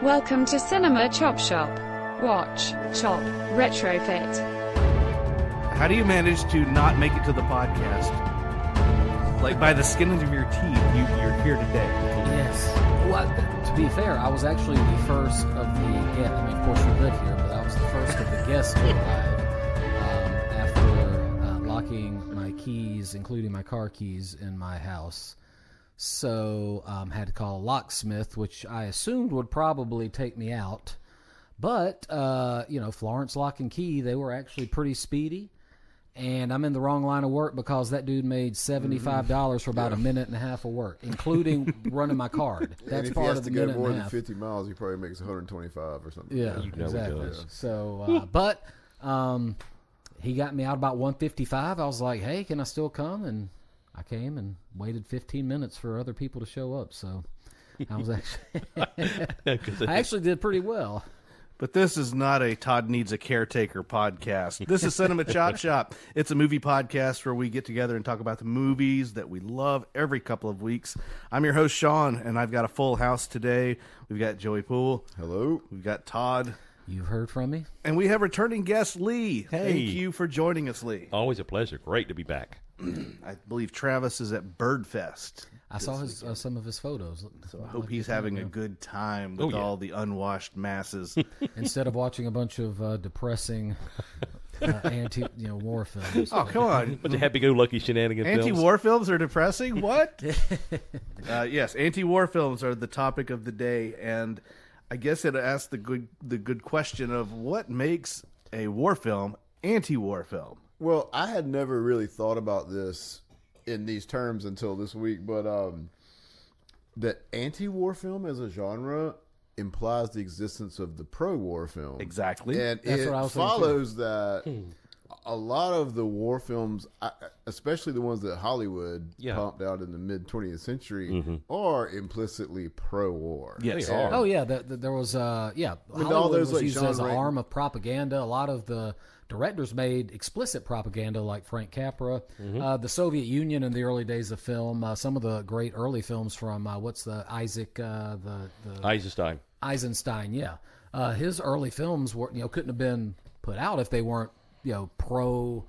Welcome to Cinema Chop Shop. Watch, chop, retrofit. How do you manage to not make it to the podcast? Like by the skin of your teeth, you're here today. Yes. Well, to be fair, I was actually the first of the guests. I mean, of course, you live here, but I was the first of the guests to arrive after locking my keys, including my car keys, in my house. So had to call a locksmith, which I assumed would probably take me out. But, Florence Lock and Key, they were actually pretty speedy. And I'm in the wrong line of work because that dude made $75 for about a minute and a half of work, including running my card. That's part of the minute and a half. If he has to go more than 50 miles, he probably makes 125 or something. Yeah, exactly. So, but he got me out about 1:55. I was like, hey, can I still come? And I came and waited 15 minutes for other people to show up. So I was actually, I actually did pretty well. But this is not a Todd Needs a Caretaker podcast. This is Cinema Chop Shop. It's a movie podcast where we get together and talk about the movies that we love every couple of weeks. I'm your host, Shawn, and I've got a full house today. We've got Joey Poole. Hello. We've got Todd. You've heard from me. And we have returning guest, Lee. Hey. Thank you for joining us, Lee. Always a pleasure. Great to be back. I believe Travis is at Birdfest. I saw some of his photos. So I hope he's having a good time with all the unwashed masses. Instead of watching a bunch of depressing anti-war films. Oh, come on. Bunch of happy-go-lucky shenanigans films. Anti-war films are depressing? What? Yes, anti-war films are the topic of the day, and I guess it asks the good question of what makes a war film anti-war film. Well, I had never really thought about this in these terms until this week, but that anti-war film as a genre implies the existence of the pro-war film. Exactly. And That's it what I was follows that a lot of the war films, especially the ones that Hollywood pumped out in the mid-20th century, are implicitly pro-war. Yes. They are. Oh yeah, there was Hollywood all those, was like, used John as an Ray- arm of propaganda. A lot of the directors made explicit propaganda, like Frank Capra, the Soviet Union in the early days of film. Some of the great early films from Eisenstein. Eisenstein, yeah. His early films were couldn't have been put out if they weren't pro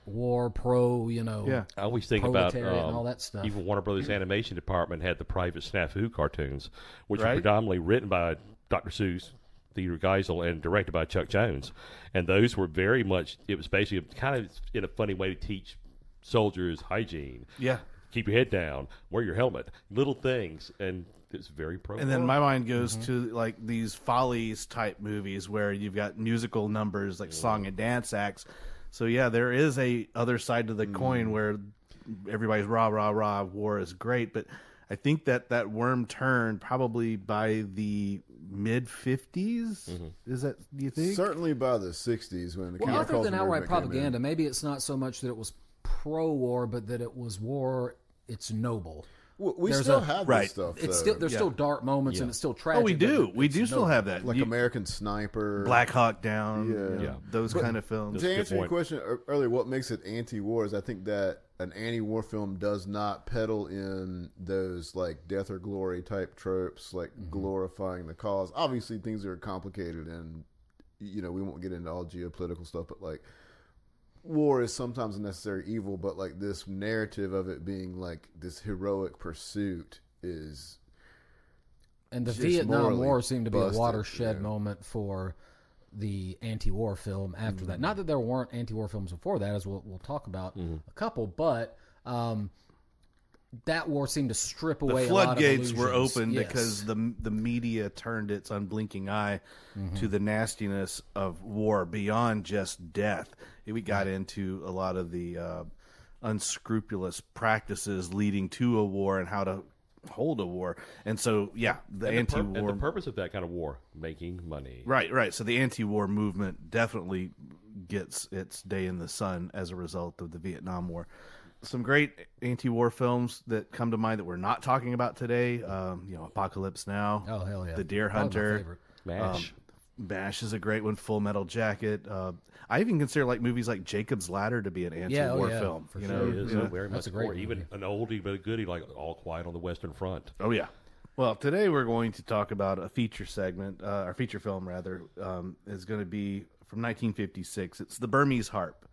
war, pro I always think about proletariat and all that stuff. even Warner Brothers Animation Department had the Private Snafu cartoons, which Right. were predominantly written by Dr. Seuss, Theodore Geisel, and directed by Chuck Jones. And those were very much, it was basically kind of in a funny way to teach soldiers hygiene. Yeah. Keep your head down, wear your helmet, little things, and it's very pro. And then my mind goes to like these Follies type movies where you've got musical numbers like song and dance acts. So yeah, there is a other side to the coin where everybody's rah rah rah, war is great, but I think that worm turned probably by the mid 50s. Is that, do you think? Certainly by the 60s when the Well, other counterculture than outright movement came in. propaganda, maybe it's not so much that it was pro-war, but that it was war. It's noble. Well, we There's still a- have Right. this stuff. It's though. still there's still dark moments and it's still tragic. Oh, we but do. We it's do still noble. have that. like You- American Sniper, Black Hawk Down, Yeah. those kind of films. To That's a good answer your point. question earlier, what makes it anti-war is I think that an anti-war film does not peddle in those like death or glory type tropes, like glorifying the cause. Obviously, things are complicated, and we won't get into all geopolitical stuff, but like war is sometimes a necessary evil. But like this narrative of it being like this heroic pursuit is. And the just Vietnam morally War seemed to be busted, a watershed moment for the anti-war film after that. Not that there weren't anti-war films before that, as we'll talk about a couple, but that war seemed to strip away The a lot of floodgates were illusions. open Yes. because the media turned its unblinking eye to the nastiness of war beyond just death. We got into a lot of the unscrupulous practices leading to a war and how to hold a war. And so, the and anti-war... the purpose of that kind of war, making money. Right. So the anti-war movement definitely gets its day in the sun as a result of the Vietnam War. Some great anti-war films that come to mind that we're not talking about today. Apocalypse Now. Oh, hell yeah. The Deer Probably my Hunter. favorite. MASH. MASH is a great one. Full Metal Jacket. I even consider like movies like Jacob's Ladder to be an anti-war film. for You sure. know, It is you know? very That's much a great more. Even movie. an oldie but a goodie like All Quiet on the Western Front. Oh yeah. Well, today we're going to talk about a feature segment, our feature film rather, is going to be from 1956. It's The Burmese Harp.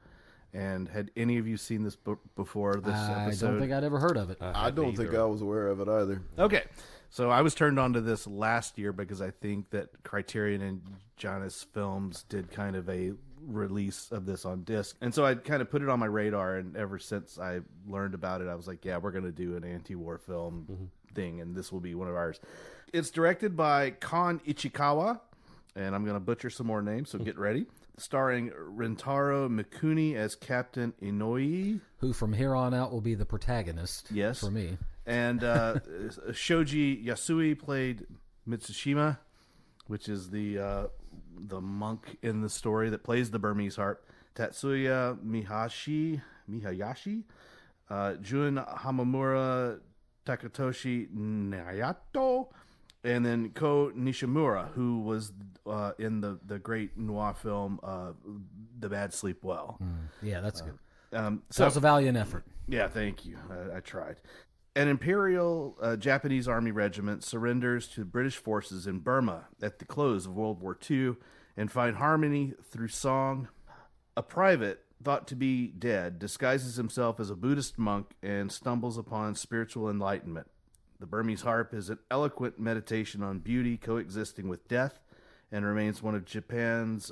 And had any of you seen this before this episode? I don't think I'd ever heard of it. I don't think I was aware of it either. Okay. So I was turned on to this last year because I think that Criterion and Janus Films did kind of a release of this on disc. And so I kind of put it on my radar, and ever since I learned about it, I was like, yeah, we're going to do an anti-war film thing, and this will be one of ours. It's directed by Kon Ichikawa, and I'm going to butcher some more names, so get ready. Starring Rentaro Mikuni as Captain Inouye, Who from here on out will be the protagonist. Yes. For me. And Shoji Yasui played Mitsushima, which is the monk in the story that plays the Burmese harp. Tatsuya Mihayashi, Jun Hamamura, Takatoshi Nayato, and then Ko Nishimura, who was in the great noir film The Bad Sleep Well. Yeah, that's good. So That was a valiant effort. yeah, thank you. I tried. An Imperial Japanese Army regiment surrenders to British forces in Burma at the close of World War II and find harmony through song. A private, thought to be dead, disguises himself as a Buddhist monk and stumbles upon spiritual enlightenment. The Burmese harp is an eloquent meditation on beauty coexisting with death and remains one of Japan's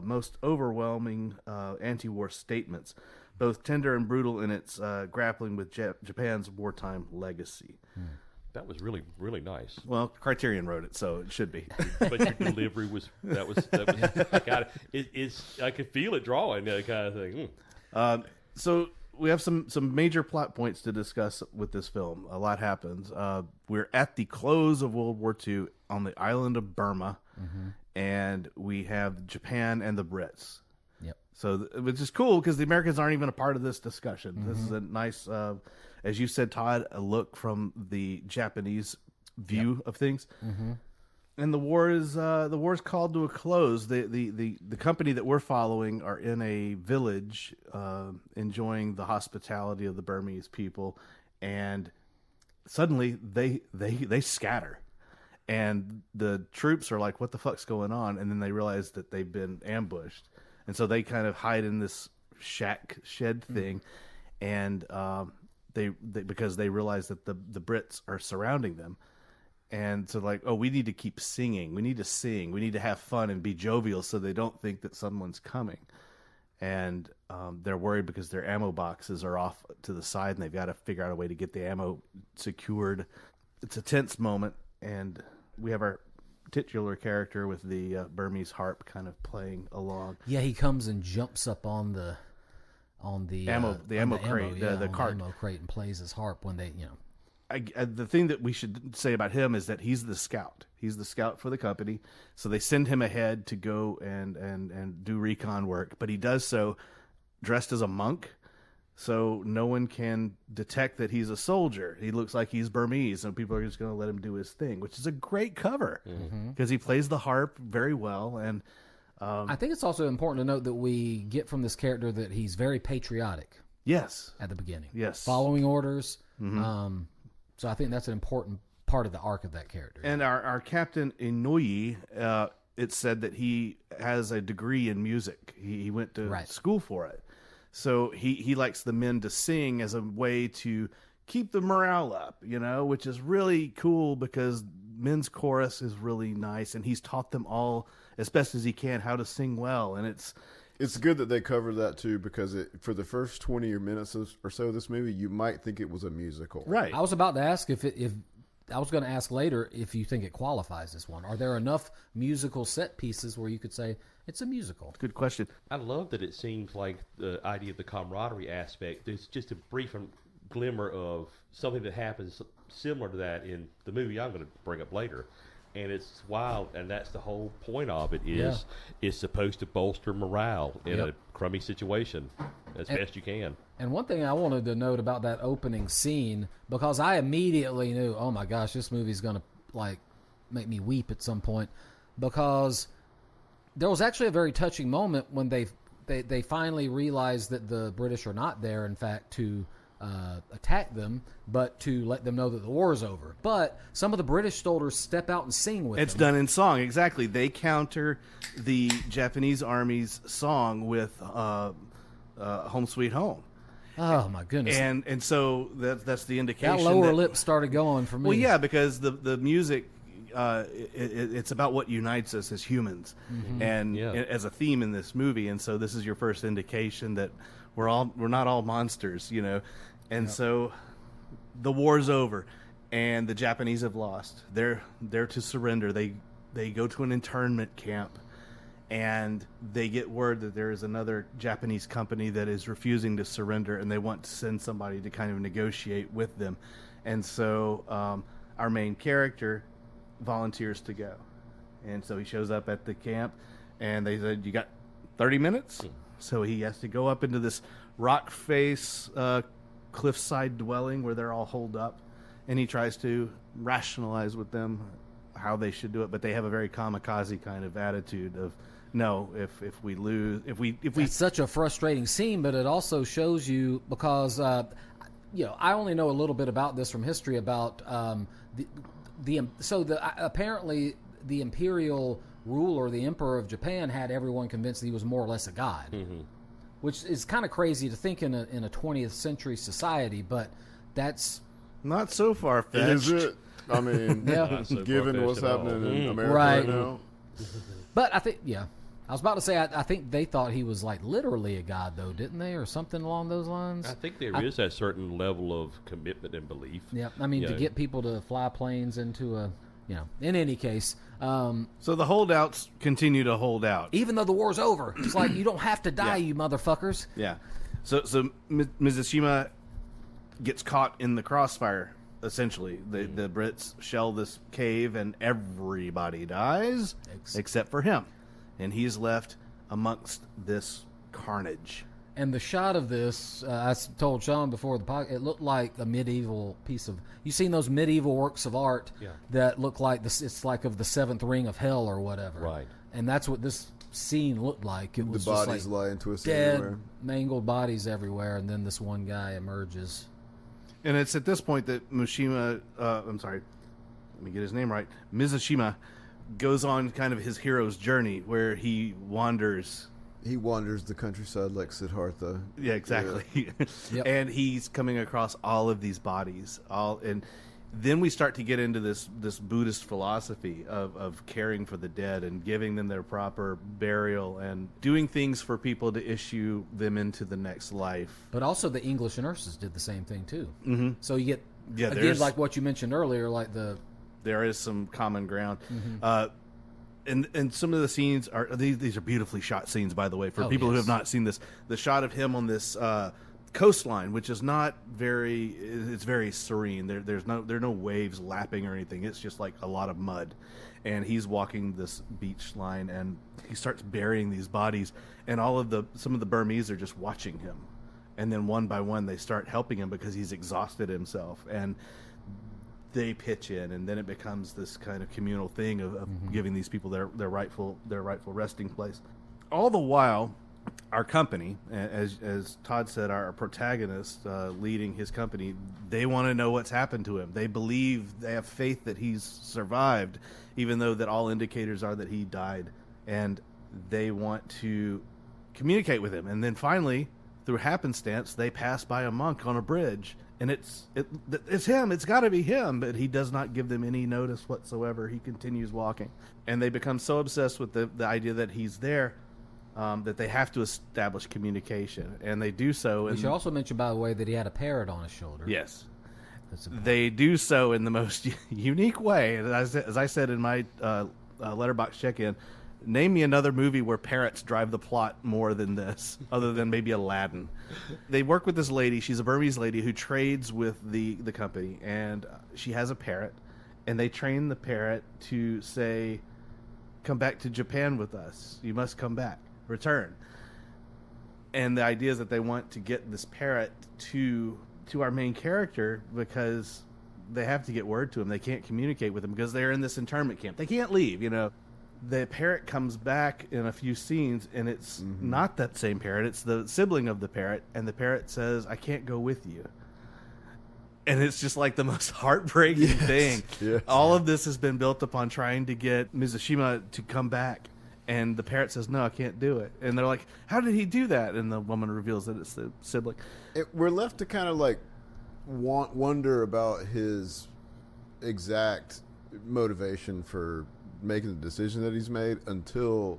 most overwhelming anti-war statements, both tender and brutal in its grappling with Japan's wartime legacy. That was really, really nice. Well, Criterion wrote it, so it should be. But your delivery was I could feel it drawing, that kind of thing. So we have some major plot points to discuss with this film. A lot happens. We're at the close of World War II on the island of Burma, and we have Japan and the Brits. Yep. So, which is cool because the Americans aren't even a part of this discussion. This is a nice, as you said, Todd, a look from the Japanese view of things. And the war is called to a close. The company that we're following are in a village, enjoying the hospitality of the Burmese people, and suddenly they scatter, and the troops are like, "What the fuck's going on?" And then they realize that they've been ambushed, and so they kind of hide in this shed thing, and they because they realize that the Brits are surrounding them. And so like, oh, we need to keep singing. We need to sing. We need to have fun and be jovial so they don't think that someone's coming. And they're worried because their ammo boxes are off to the side and they've got to figure out a way to get the ammo secured. It's a tense moment. And we have our titular character with the Burmese harp kind of playing along. Yeah, he comes and jumps up on the ammo crate, the cart. ammo crate, and plays his harp when they, the thing that we should say about him is that he's the scout. He's the scout for the company. So they send him ahead to go and do recon work. But he does so dressed as a monk. So no one can detect that he's a soldier. He looks like he's Burmese. And people are just going to let him do his thing, which is a great cover because he plays the harp very well. And I think it's also important to note that we get from this character that he's very patriotic. Yes. At the beginning. Yes. Following orders. So I think that's an important part of the arc of that character. And our Captain Inouye, it said that he has a degree in music. He went to school for it. So he likes the men to sing as a way to keep the morale up, which is really cool because men's chorus is really nice. And he's taught them all as best as he can how to sing well. And It's good that they covered that too, because for the first 20 minutes or so of this movie, you might think it was a musical. Right. I was about to ask if I was going to ask later if you think it qualifies as one. Are there enough musical set pieces where you could say it's a musical? Good question. I love that it seems like the idea of the camaraderie aspect. There's just a brief glimmer of something that happens similar to that in the movie I'm going to bring up later. And it's wild, and that's the whole point of it is it's supposed to bolster morale in a crummy situation as best you can. And one thing I wanted to note about that opening scene, because I immediately knew, oh my gosh, this movie's going to make me weep at some point, because there was actually a very touching moment when they finally realized that the British are not there, in fact, to attack them, but to let them know that the war is over. But some of the British soldiers step out and sing with It's them. done in song, exactly. They counter the Japanese army's song with "Home Sweet Home," Oh my goodness! and so that's the indication. That lower lip started going for me. Well, yeah, because the music, it's about what unites us as humans, and as a theme in this movie. And so this is your first indication that we're not all monsters, you know. And so the war's over, and the Japanese have lost. They're to surrender. They go to an internment camp, and they get word that there is another Japanese company that is refusing to surrender, and they want to send somebody to kind of negotiate with them. And so our main character volunteers to go, and so he shows up at the camp, and they said, "You got 30 minutes?" So he has to go up into this rock face cliffside dwelling where they're all holed up, and he tries to rationalize with them how they should do it, but they have a very kamikaze kind of attitude of, no, if we lose, if we It's such a frustrating scene, but it also shows you, because I only know a little bit about this from history about apparently the imperial ruler, the emperor of Japan, had everyone convinced that he was more or less a god, which is kind of crazy to think in a 20th century society, but that's not so far fetched. Is it? I mean, Yeah. given what's happening in America Right. right now. But I think, I was about to say, I think they thought he was like literally a god, though, didn't they, or something along those lines? I think there is that certain level of commitment and belief. Yeah, I mean, to get people to fly planes into in any case, So the holdouts continue to hold out. even though the war's over, it's like, you don't have to die, you motherfuckers. Yeah. So Mizushima gets caught in the crossfire, essentially. The Brits shell this cave, and everybody dies except for him. And he's left amongst this carnage. And the shot of this, I told Shawn before the podcast, it looked like a medieval piece of... You've seen those medieval works of art that look like this? It's like of the seventh ring of hell or whatever. Right. And that's what this scene looked like. It was The just bodies like lying twisted dead, everywhere. mangled bodies everywhere, and then this one guy emerges. And it's at this point that Mizushima goes on kind of his hero's journey, where he wanders. He wanders the countryside like Siddhartha. Yeah, exactly. Yep. And he's coming across all of these bodies. And then we start to get into this Buddhist philosophy of caring for the dead and giving them their proper burial and doing things for people to issue them into the next life. But also the English nurses did the same thing, too. Mm-hmm. So you get, again, there's- like what you mentioned earlier, like there is some common ground. Mm-hmm. And some of the scenes are these are beautifully shot scenes, by the way, for people who have not seen this. The shot of him on this coastline, which is not it's very serene. There are no waves lapping or anything. It's just like a lot of mud, and he's walking this beach line, and he starts burying these bodies, and some of the Burmese are just watching him, and then one by one they start helping him because he's exhausted himself, and they pitch in, and then it becomes this kind of communal thing of giving these people their rightful resting place. All the while, our company, as Todd said, our protagonist leading his company, they want to know what's happened to him. They believe, they have faith that he's survived, even though that all indicators are that he died, and they want to communicate with him. And then finally, through happenstance, they pass by a monk on a bridge. And it's him. It's got to be him. But he does not give them any notice whatsoever. He continues walking. And they become so obsessed with the idea that he's there that they have to establish communication. And they do so. we should also mention, by the way, that he had a parrot on his shoulder. Yes. That's They do so in the most unique way. As I said in my letterbox check-in, name me another movie where parrots drive the plot more than this, other than maybe Aladdin. They work with this lady. She's a Burmese lady who trades with the company, and she has a parrot, and they train the parrot to say, "Come back to Japan with us. You must come back. Return." And the idea is that they want to get this parrot to our main character because they have to get word to him. They can't communicate with him because they're in this internment camp. They can't leave, The parrot comes back in a few scenes, and it's not that same parrot. It's the sibling of the parrot, and the parrot says, "I can't go with you." And it's just like the most heartbreaking thing. Yes. All of this has been built upon trying to get Mizushima to come back. And the parrot says, no, I can't do it. And they're like, how did he do that? And the woman reveals that it's the sibling. We're left to kind of like wonder about his exact motivation for making the decision that he's made until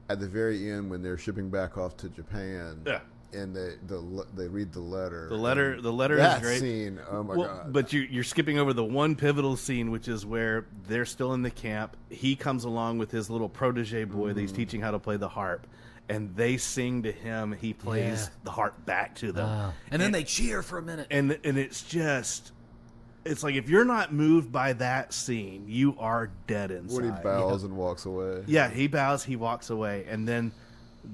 at the very end when they're shipping back off to Japan. Yeah. And they read the letter. The letter that is great. Scene, oh my God. But you're skipping over the one pivotal scene, which is where they're still in the camp. He comes along with his little protege boy that he's teaching how to play the harp, and they sing to him. He plays the harp back to them, and then they cheer for a minute. And it's just, it's like if you're not moved by that scene, you are dead inside. When he bows and walks away. Yeah, he bows, he walks away, and then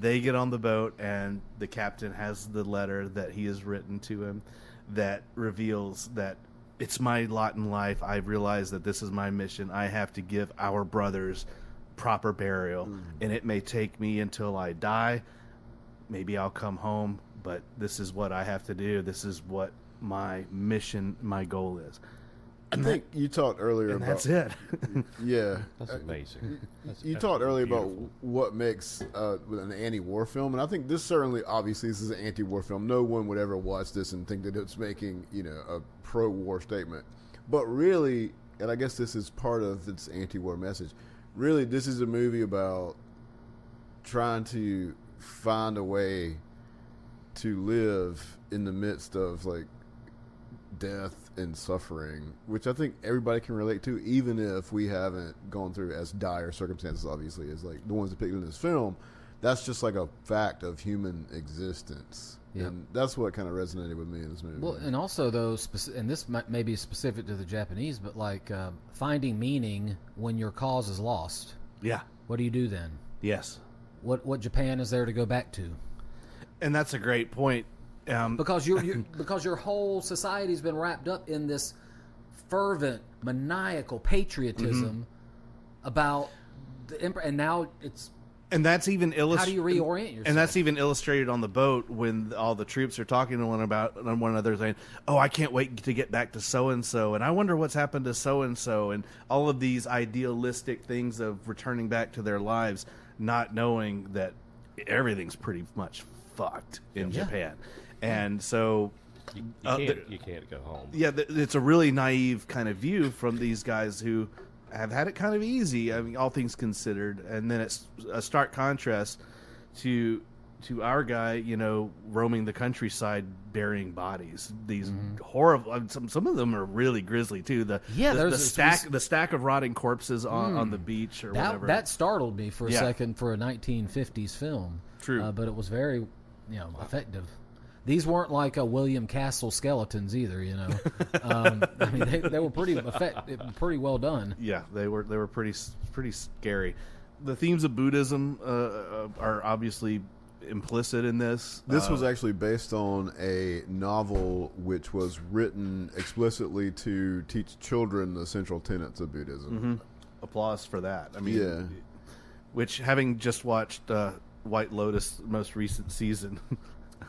they get on the boat, and the captain has the letter that he has written to him that reveals that it's my lot in life. I realize that this is my mission. I have to give our brothers proper burial, and it may take me until I die. Maybe I'll come home, but this is what I have to do. This is what my mission, my goal is. I think you talked earlier And about that's it. Yeah, That's amazing. you talked earlier about what makes an anti-war film, and I think this certainly, obviously, this is an anti-war film. No one would ever watch this and think that it's making, a pro-war statement. But really, and I guess this is part of its anti-war message. Really, this is a movie about trying to find a way to live in the midst of like death and suffering, which I think everybody can relate to, even if we haven't gone through as dire circumstances, obviously, as like the ones depicted in this film. That's just like a fact of human existence. Yep. And that's what kind of resonated with me in this movie. Well, and also though, and this may be specific to the Japanese, but like finding meaning when your cause is lost. Yeah. What do you do then? Yes. What Japan is there to go back to? And that's a great point. Because because your whole society's been wrapped up in this fervent, maniacal patriotism about the emperor, and now it's. And that's even how do you reorient yourself? And that's even illustrated on the boat when all the troops are talking to one another, saying, "Oh, I can't wait to get back to so and so, and I wonder what's happened to so and so," and all of these idealistic things of returning back to their lives, not knowing that everything's pretty much fucked in Japan. And so You can't go home. yeah, it's a really naive kind of view from these guys who have had it kind of easy, I mean, all things considered. And then it's a stark contrast to our guy, roaming the countryside, burying bodies. These horrible. Some of them are really grisly too. The stack of rotting corpses on the beach or whatever. That startled me for a second for a 1950s film. True, but it was very, effective. These weren't like a William Castle skeletons either, I mean, they were pretty well done. Yeah, they were pretty scary. The themes of Buddhism are obviously implicit in this. This was actually based on a novel which was written explicitly to teach children the central tenets of Buddhism. Applause for that. I mean, which, having just watched White Lotus most recent season.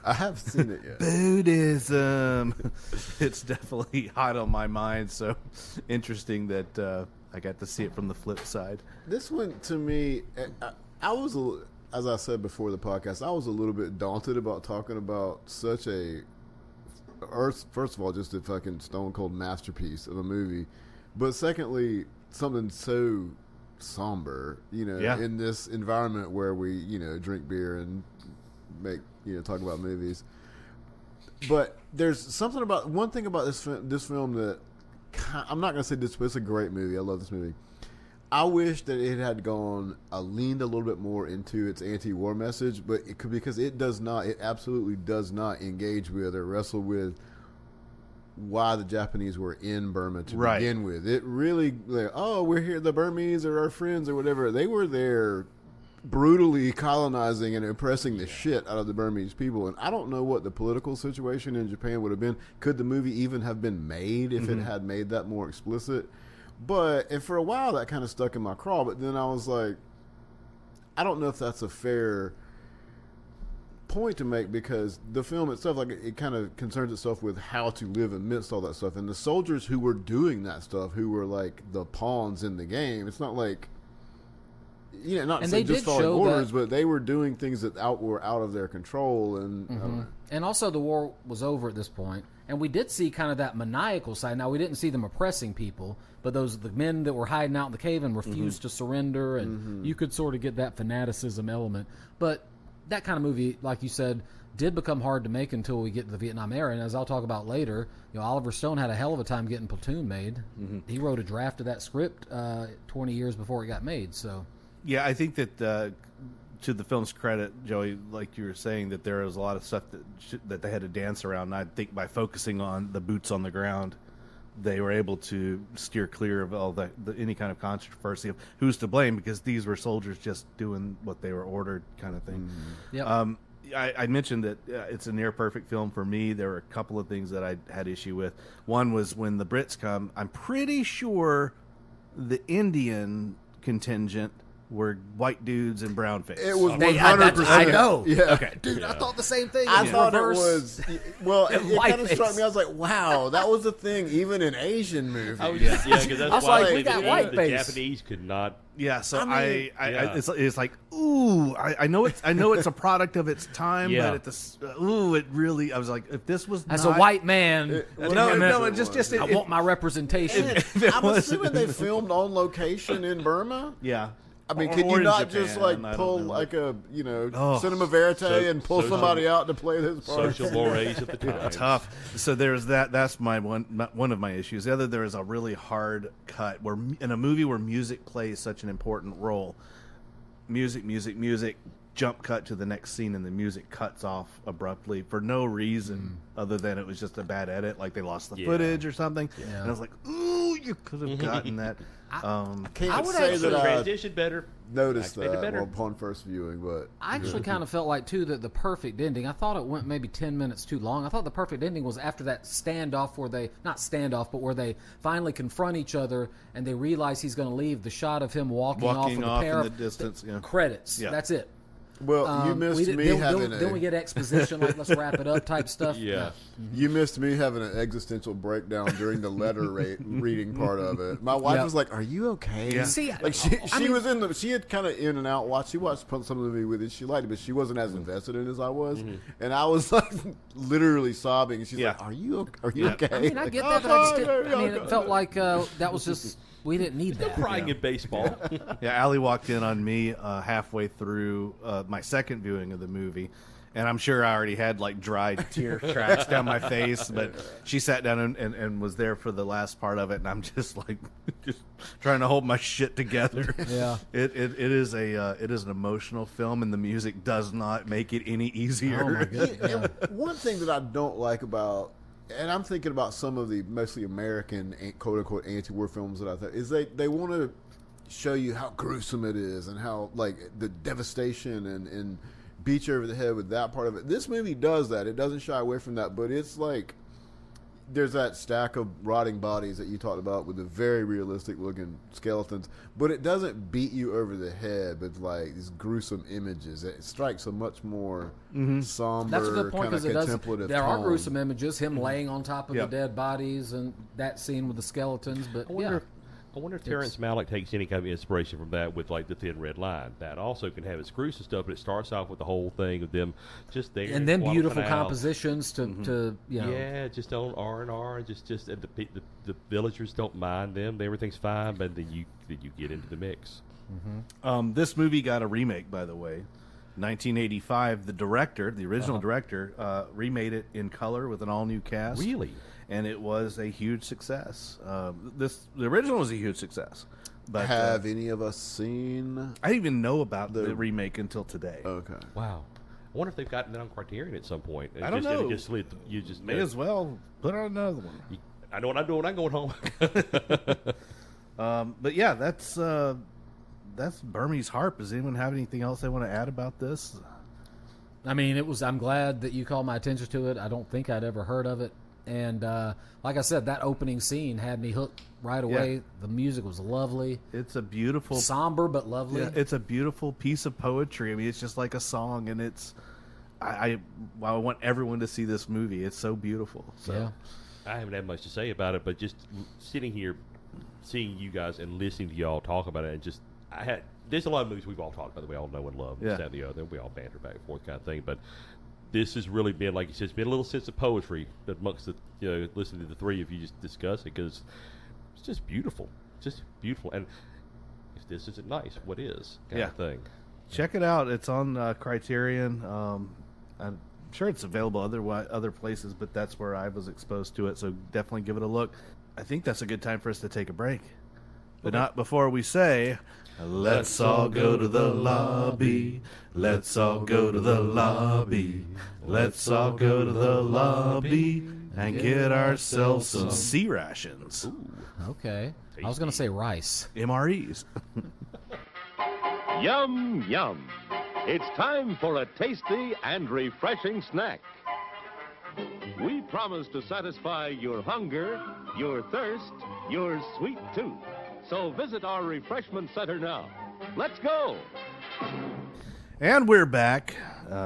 I haven't seen it yet. Buddhism. It's definitely hot on my mind. So interesting that I got to see it from the flip side. This one, to me, I was, as I said before the podcast, I was a little bit daunted about talking about such a, first of all, just a fucking stone cold masterpiece of a movie. But secondly, something so somber, in this environment where we, drink beer and talk about movies. But there's something about, one thing about this film that, I'm not going to say this, but it's a great movie. I love this movie. I wish that it had leaned a little bit more into its anti-war message, but because it absolutely does not engage with or wrestle with why the Japanese were in Burma to begin with. It really, we're here, the Burmese are our friends or whatever. They were there brutally colonizing and oppressing the shit out of the Burmese people. And I don't know what the political situation in Japan would have been. Could the movie even have been made if it had made that more explicit? And for a while that kind of stuck in my craw, but then I was like, I don't know if that's a fair point to make because the film itself, like it kind of concerns itself with how to live amidst all that stuff. And the soldiers who were doing that stuff, who were like the pawns in the game, it's not like, not And say they just did following show orders, that- but they were doing things that were out of their control. And And also, the war was over at this point, and we did see kind of that maniacal side. Now, we didn't see them oppressing people, but the men that were hiding out in the cave and refused to surrender, and you could sort of get that fanaticism element. But that kind of movie, like you said, did become hard to make until we get to the Vietnam era. And as I'll talk about later, Oliver Stone had a hell of a time getting Platoon made. He wrote a draft of that script 20 years before it got made. So, Yeah, I think that to the film's credit, Joey, like you were saying, that there was a lot of stuff that they had to dance around. And I think by focusing on the boots on the ground, they were able to steer clear of all any kind of controversy of who's to blame, because these were soldiers just doing what they were ordered, kind of thing. Yep. I mentioned that it's a near perfect film for me. There were a couple of things that I had issue with. One was when the Brits come. I'm pretty sure the Indian contingent were white dudes in brown face. it was They- 100%. I know. Yeah. Okay. Dude, I thought the same thing. I was thought reverse. it was well. It White kind of struck face. me. I was like, "Wow, that was a thing even in Asian movies." Oh yeah, because that's I was why like, we got white the face. Japanese could not. Yeah, so I mean- it's like, ooh, I know it's a product of its time, Yeah. but it really, I was like, if this was As not, a white man, no, it just I want my representation. I'm assuming they filmed on location in Burma. yeah. I mean, Or- can or you in not Japan, just like I don't pull know. like a Oh. cinema verite and pull social- somebody out to play this part? Social mores at the time. Tough. So there's that. That's one of my issues. The other, there is a really hard cut where in a movie where music plays such an important role. Music. Jump cut to the next scene, and the music cuts off abruptly for no reason other than it was just a bad edit, like they lost the Yeah. footage or something. Yeah. And I was like, ooh, you could have gotten that. Can't I would say actually- that I Transition better. noticed expected that better. upon first viewing, but I actually kind of felt like, too, that the perfect ending, I thought it went maybe 10 minutes too long. I thought the perfect ending was after that standoff where they, not standoff, but where they finally confront each other and they realize he's going to leave. The shot of him walking off Walking with off the pair in of the distance, yeah. credits. Yeah. That's it. well, you missed me having then we get exposition, like let's wrap it up type stuff. Yeah. You missed me having an existential breakdown during the letter reading part of it. My wife Yeah. was like, "Are you okay?" Yeah. See, Like she was in the. She had kind of in and out watched. She watched some of the movie with it. She liked it, but she wasn't as invested in it as I was. And I was like literally sobbing. And she's Yeah. like, "Are you okay?" I mean, I get that, but I just didn't, I mean, it felt like that was just, we didn't need that. Crying in baseball. Yeah, Allie walked in on me halfway through my second viewing of the movie, and I'm sure I already had like dried tear tracks down my face, but she sat down and was there for the last part of it, and I'm just like just trying to hold my shit together. Yeah. It is an emotional film, and the music does not make it any easier. Oh, my goodness. And one thing that I don't like about, and I'm thinking about some of the mostly American quote unquote anti-war films that I thought is they want to show you how gruesome it is and how like the devastation and beat you over the head with that part of it. This movie does that. It doesn't shy away from that, but it's like there's that stack of rotting bodies that you talked about with the very realistic looking skeletons, but it doesn't beat you over the head with like these gruesome images. It strikes a much more somber, That's a good point kind of because it does. contemplative There are tone. gruesome images, him laying on top of Yep. the dead bodies, and that scene with the skeletons. But I wonder if Terrence Malick takes any kind of inspiration from that with like the Thin Red Line. That also can have its gruesome stuff, but it starts off with the whole thing of them just there and then in beautiful Guadalcanal. compositions to you know. Yeah, just on R&R, just and the villagers don't mind them. Everything's fine, but then you get into the mix. This movie got a remake, by the way. 1985. The director, the original director, remade it in color with an all-new cast. Really? And it was a huge success. The original was a huge success. But Have any of us seen? I didn't even know about the remake until today. Okay. Wow. I wonder if they've gotten that on Criterion at some point. I don't know. You just May as well put on another one. I know what I'm doing. I'm going home. But yeah, that's Burmese Harp. Does anyone have anything else they want to add about this? I mean, I'm glad that you called my attention to it. I don't think I'd ever heard of it. And like I said, that opening scene had me hooked right away. Yeah. The music was lovely. It's a beautiful, Somber but lovely. yeah, it's a beautiful piece of poetry. I mean, it's just like a song, and I want everyone to see this movie. It's so beautiful. So. Yeah. I haven't had much to say about it, but just sitting here, seeing you guys and listening to y'all talk about it, and just there's a lot of movies we've all talked about that we all know and love, this, that, and the other. We all banter back and forth kind of thing, but this has really been, like you said, it's been a little sense of poetry amongst the, listening to the three of you just discuss it, because it's just beautiful, and if this isn't nice, what is kind of thing. Check it out. It's on Criterion. I'm sure it's available other places, but that's where I was exposed to it, so definitely give it a look. I think that's a good time for us to take a break. But not before we say, let's all go to the lobby. Let's all go to the lobby. Let's all go to the lobby and get ourselves some sea rations. Okay. I was going to say rice. MREs. Yum, yum. It's time for a tasty and refreshing snack. We promise to satisfy your hunger, your thirst, your sweet tooth. So visit our refreshment center now. Let's go. And we're back.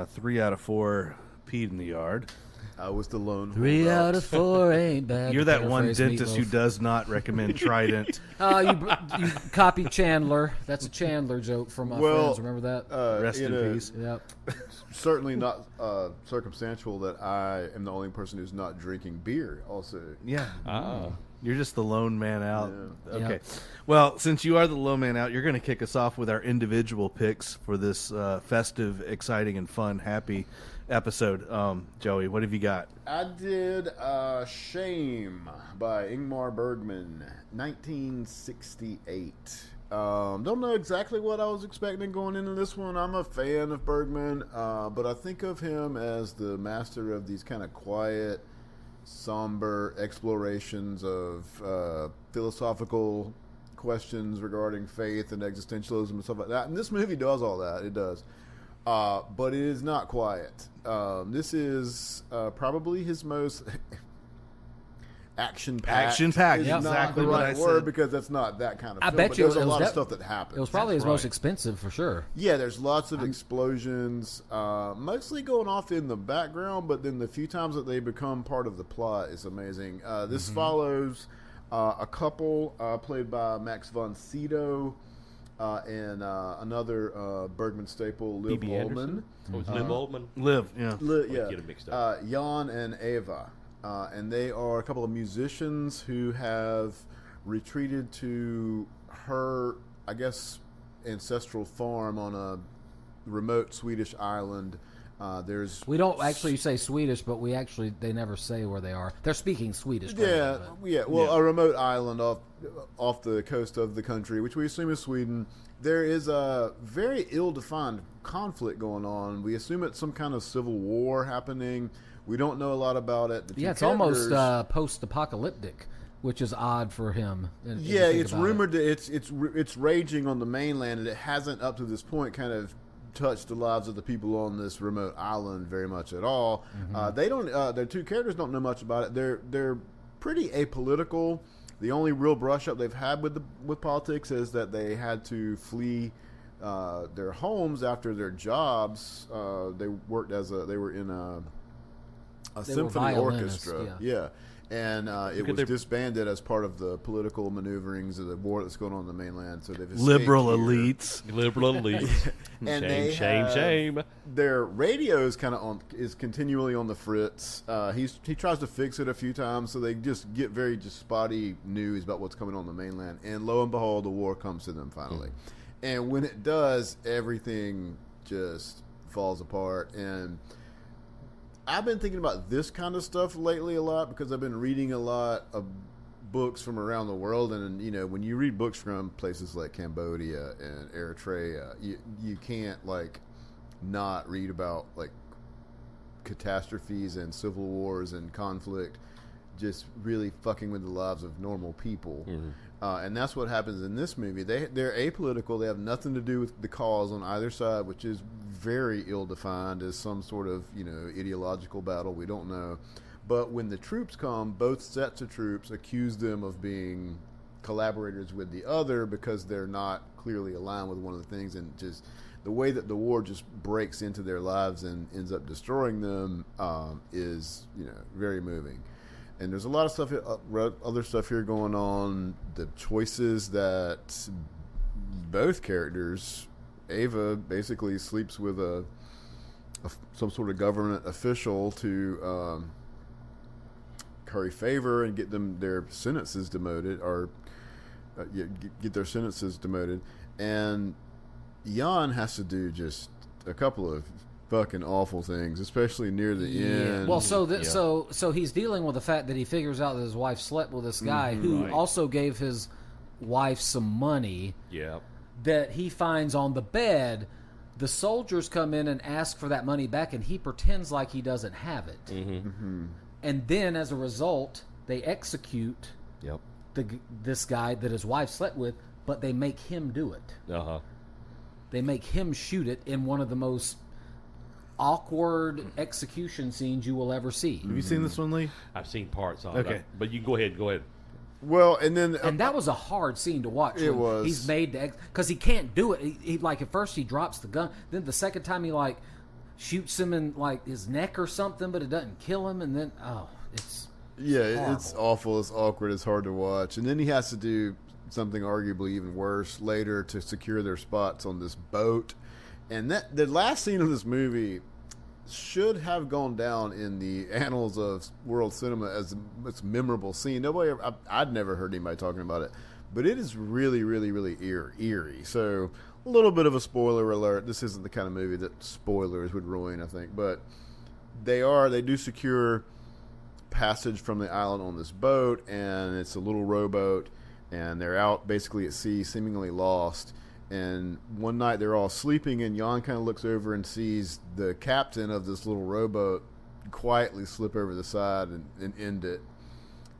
3 out of 4 peed in the yard. I was the lone 3 out of 4 ain't bad. You're to that one paraphrase dentist who Meatloaf. does not recommend Trident. You copied Chandler. That's a Chandler joke from my friends. Remember that? Rest in peace. Yep. Certainly not circumstantial that I am the only person who's not drinking beer. Also, Yeah. You're just the lone man out. Yeah. Okay. Yep. Well, since you are the lone man out, you're going to kick us off with our individual picks for this festive, exciting, and fun, happy episode. Joey, what have you got? I did Shame by Ingmar Bergman, 1968. Don't know exactly what I was expecting going into this one. I'm a fan of Bergman, but I think of him as the master of these kind of quiet, somber explorations of philosophical questions regarding faith and existentialism and stuff like that. And this movie does all that. It does. But it is not quiet. This is probably his most action-packed. Action-packed, is exactly not the what right I word said. because that's not that kind of I film. bet But you there's it a was lot of def- stuff that happens. It was probably That's his most right. expensive for sure. Yeah, there's lots of explosions, mostly going off in the background, but then the few times that they become part of the plot is amazing. This follows a couple played by Max von Sydow and another Bergman staple, Liv B.B. Ullmann. Anderson? Oh, it's Liv Ullmann? Live, yeah. Yeah, Get 'em mixed up. Jan and Eva, and they are a couple of musicians who have retreated to her, I guess, ancestral farm on a remote Swedish island. There's We don't actually say Swedish, but they never say where they are. They're speaking Swedish. probably, but- a remote island off the coast of the country, which we assume is Sweden. There is a very ill-defined conflict going on. We assume it's some kind of civil war happening. We don't know a lot about it. The two Yeah, it's almost characters- post-apocalyptic, which is odd for him. if you Yeah, think it's about it. rumored that it's raging on the mainland, and it hasn't up to this point kind of touched the lives of the people on this remote island very much at all. They don't. Their two characters don't know much about it. They're pretty apolitical. The only real brush up they've had with politics is that they had to flee their homes after their jobs. They were in a symphony violinists, orchestra. yeah. And it was disbanded as part of the political maneuverings of the war that's going on in the mainland. So they've escaped Liberal here. elites. Liberal elites. And shame, they shame. have- Their radio is continually on the fritz. He tries to fix it a few times, so they just get very spotty news about what's coming on the mainland. And lo and behold, the war comes to them finally. And when it does, everything just falls apart. And I've been thinking about this kind of stuff lately a lot because I've been reading a lot of books from around the world, and when you read books from places like Cambodia and Eritrea, you can't not read about catastrophes and civil wars and conflict just really fucking with the lives of normal people. And that's what happens in this movie. They're apolitical. They have nothing to do with the cause on either side, which is very ill-defined as some sort of ideological battle. We don't know. But when the troops come, both sets of troops accuse them of being collaborators with the other because they're not clearly aligned with one of the things, and just the way that the war just breaks into their lives and ends up destroying them is, very moving. And there's a lot of stuff, other stuff here going on. The choices that both characters, Ava basically sleeps with some sort of government official to curry favor and get them their sentences demoted, or get their sentences demoted. And Jan has to do just a couple of fucking awful things, especially near the end. Well, so he's dealing with the fact that he figures out that his wife slept with this guy who also gave his wife some money. Yeah. That he finds on the bed. The soldiers come in and ask for that money back, and he pretends like he doesn't have it. And then, as a result, they execute this guy that his wife slept with, but they make him do it. They make him shoot it in one of the most awkward execution scenes you will ever see. Have you seen this one, Lee? I've seen parts of Okay. it. But you go ahead. Well, and then And that was a hard scene to watch. It was. He's made to because he can't do it. He like at first he drops the gun, then the second time he like shoots him in like his neck or something, but it doesn't kill him. And then it's horrible. it's awful. It's awkward. It's hard to watch. And then he has to do something arguably even worse later to secure their spots on this boat. And the last scene of this movie should have gone down in the annals of world cinema as the most memorable scene. I'd never heard anybody talking about it, but it is really, really, really eerie. So a little bit of a spoiler alert. This isn't the kind of movie that spoilers would ruin, I think, but they do secure passage from the island on this boat, and it's a little rowboat, and they're out basically at sea, seemingly lost. And one night they're all sleeping, and Jan kind of looks over and sees the captain of this little rowboat quietly slip over the side and end it.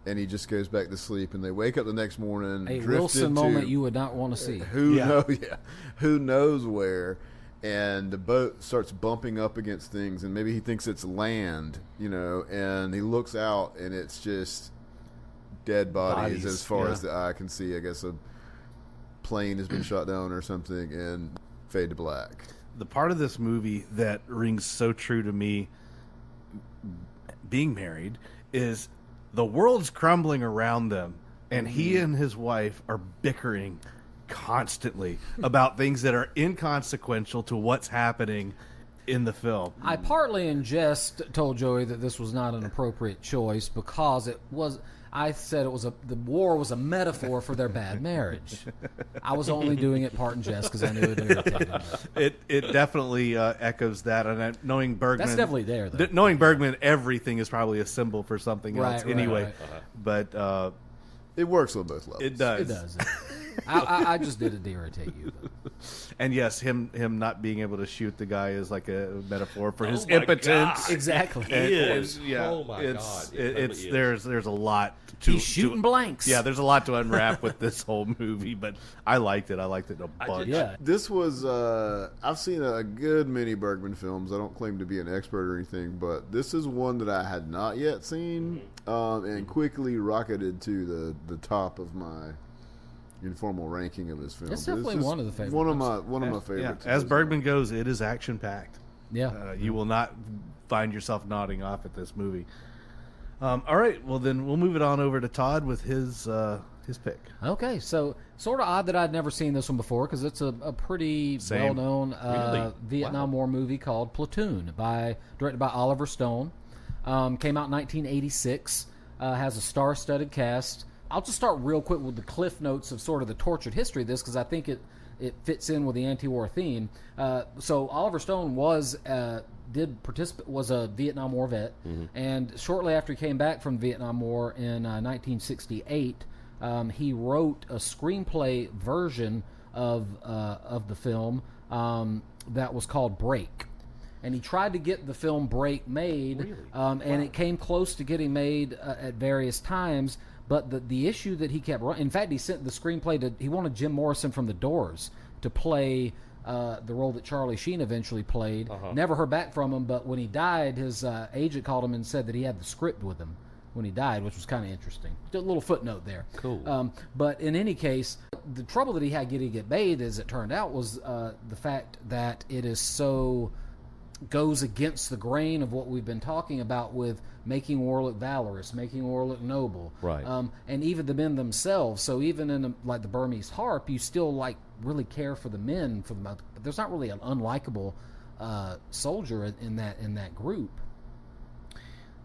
And he just goes back to sleep, and they wake up the next morning. A Wilson moment you would not want to see. Who knows where? And the boat starts bumping up against things, and maybe he thinks it's land, and he looks out, and it's just dead bodies as far as the eye can see. I guess a plane has been shot down or something, and fade to black. The part of this movie that rings so true to me, being married, is the world's crumbling around them, and he and his wife are bickering constantly about things that are inconsequential to what's happening in the film. I partly in jest told Joey that this was not an appropriate choice because it was. I said the war was a metaphor for their bad marriage. I was only doing it part in jest because I knew it irritated him. It definitely echoes that, and knowing Bergman, that's definitely there. Though. Knowing Bergman, everything is probably a symbol for something else anyway. Right. But it works on both levels. it does. It does. I just did it to irritate you. And yes, him not being able to shoot the guy is like a metaphor for his my impotence. God. Exactly. It is. Yeah, Oh my God. It's It there's a lot to He's shooting blanks. Yeah, there's a lot to unwrap with this whole movie, but I liked it. I liked it a bunch. Yeah. This was, I've seen a good many Bergman films. I don't claim to be an expert or anything, but this is one that I had not yet seen, and quickly rocketed to the top of my informal ranking of his films. It's definitely one of the favorites. One of my favorites. As Bergman goes, it is action packed. Yeah. You will not find yourself nodding off at this movie. All right, well then we'll move it on over to Todd with his pick. Okay, so sort of odd that I'd never seen this one before because it's a pretty Same. well-known Really? Vietnam War movie called Platoon, directed by Oliver Stone. Came out in 1986. Has a star-studded cast. I'll just start real quick with the cliff notes of sort of the tortured history of this because I think it fits in with the anti-war theme. So Oliver Stone was a Vietnam War vet, and shortly after he came back from the Vietnam War in 1968, he wrote a screenplay version of the film that was called Break. And he tried to get the film Break made, and it came close to getting made at various times. But the issue that he kept running, in fact, he sent the screenplay he wanted Jim Morrison from The Doors to play the role that Charlie Sheen eventually played. Never heard back from him, but when he died, his agent called him and said that he had the script with him when he died, which was kind of interesting. Just a little footnote there. Cool. But in any case, the trouble that he had getting it made, as it turned out, was the fact that it is so goes against the grain of what we've been talking about with making war look valorous, making war look noble, Right. And even the men themselves. So even in like the Burmese Harp, you still like really care for the men for the most. But there's not really an unlikable soldier in that group.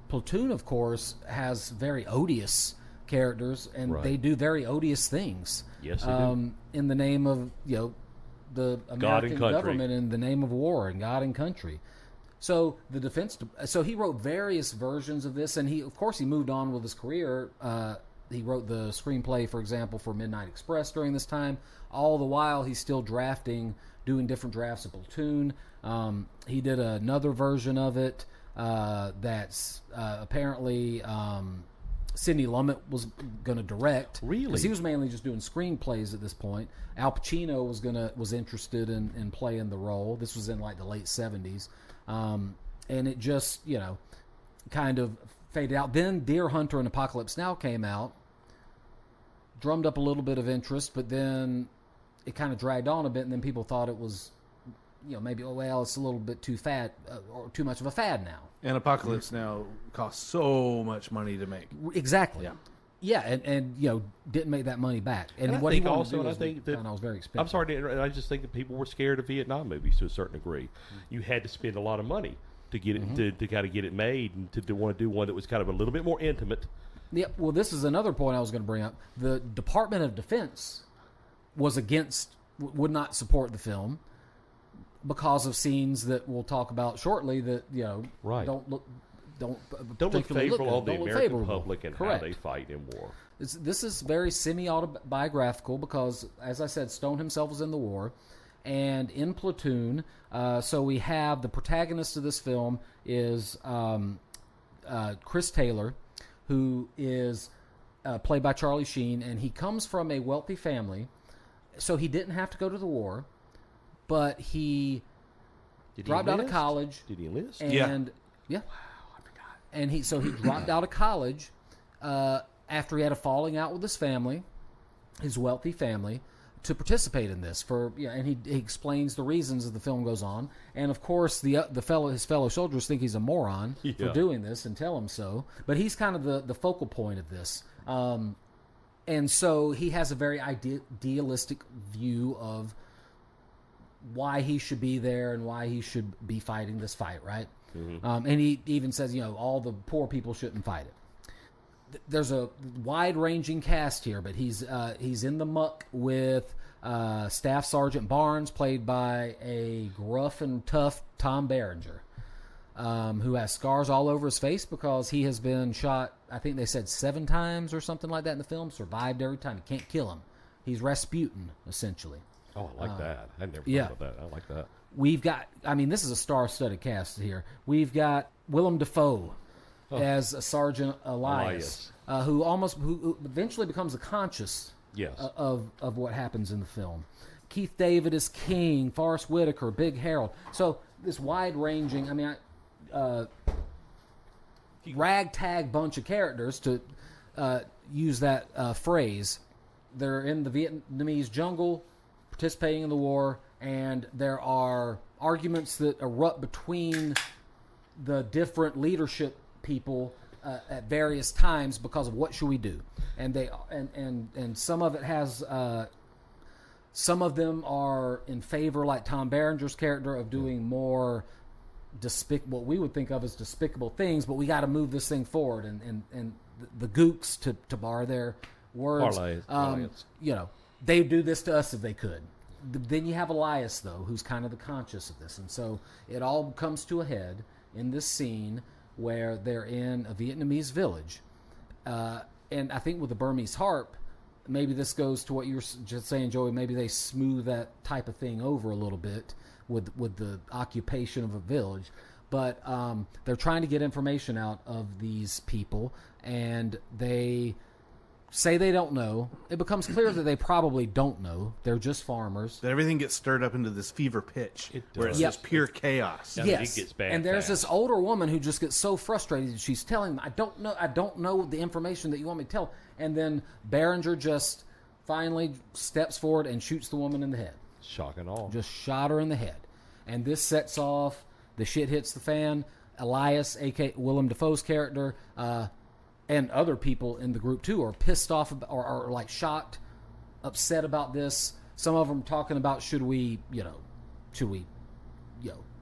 Platoon, of course, has very odious characters, and Right. they do very odious things. Yes, they do. In the name of the God and American country. government, in the name of war and God and country. So the defense. So he wrote various versions of this, and he moved on with his career. He wrote the screenplay, for example, for Midnight Express during this time. All the while, he's still doing different drafts of Platoon. He did another version of it that's apparently Sidney Lumet was going to direct. Really? Because he was mainly just doing screenplays at this point. Al Pacino was interested in playing the role. This was in like the late 70s. And it just, kind of faded out. Then Deer Hunter and Apocalypse Now came out, drummed up a little bit of interest, but then it kind of dragged on a bit, and then people thought it was, maybe, it's a little bit too fad, or too much of a fad now. And Apocalypse Now costs so much money to make. Exactly. Yeah. Yeah, and didn't make that money back. And I what think he wanted also, to do and I was think that- found out was very expensive. I'm sorry to interrupt. I just think that people were scared of Vietnam movies to a certain degree. You had to spend a lot of money to get it to kind of get it made, and to want to do one that was kind of a little bit more intimate. Yeah, well, this is another point I was going to bring up. The Department of Defense was would not support the film because of scenes that we'll talk about shortly that Right. don't look favorable particularly on the good, don't look American favorable. public and Correct. how they fight in war. This is very semi-autobiographical because, as I said, Stone himself was in the war. And in Platoon, so we have the protagonist of this film is Chris Taylor, who is played by Charlie Sheen, and he comes from a wealthy family, so he didn't have to go to the war, but he Did dropped out of enlist? college. Did he enlist? And yeah. And he dropped out of college after he had a falling out with his family, his wealthy family, to participate in this. And he explains the reasons as the film goes on. And of course, his fellow soldiers think he's a moron for doing this and tell him so. But he's kind of the focal point of this. And so he has a very idealistic view of why he should be there and why he should be fighting this fight, right? Mm-hmm. And he even says, all the poor people shouldn't fight it. There's a wide-ranging cast here, but he's in the muck with Staff Sergeant Barnes, played by a gruff and tough Tom Berenger, who has scars all over his face because he has been shot, I think they said 7 times or something like that in the film, survived every time. You can't kill him. He's Rasputin, essentially. Oh, I like that. I never yeah. thought about that. I like that. We've got, this is a star-studded cast here. We've got Willem Dafoe as Sergeant Elias. Who eventually becomes a conscious of what happens in the film. Keith David is King, Forrest Whitaker, Big Harold. So this wide-ranging, ragtag bunch of characters, to use that phrase. They're in the Vietnamese jungle, participating in the war, and there are arguments that erupt between the different leadership people at various times because of what should we do, and some of it has some of them are in favor, like Tom Berenger's character, of doing more what we would think of as despicable things, but we got to move this thing forward, and the gooks, to borrow their words, they do this to us if they could. Then you have Elias, though, who's kind of the conscious of this, and so it all comes to a head in this scene where they're in a Vietnamese village. And I think with the Burmese Harp, maybe this goes to what you were just saying, Joey, maybe they smooth that type of thing over a little bit with the occupation of a village. But they're trying to get information out of these people, and they say they don't know. It becomes clear that they probably don't know. They're just farmers. That everything gets stirred up into this fever pitch where it's just pure chaos. I mean, it gets bad and there's fast. this older woman who just gets so frustrated. She's telling them, I don't know the information that you want me to tell. And then Behringer just finally steps forward and shoots the woman in the head. Shock and awe. Just shot her in the head. And this sets off, the shit hits the fan. Elias, a.k.a. Willem Dafoe's character, and other people in the group too are pissed off or are like shocked, upset about this. Some of them talking about should we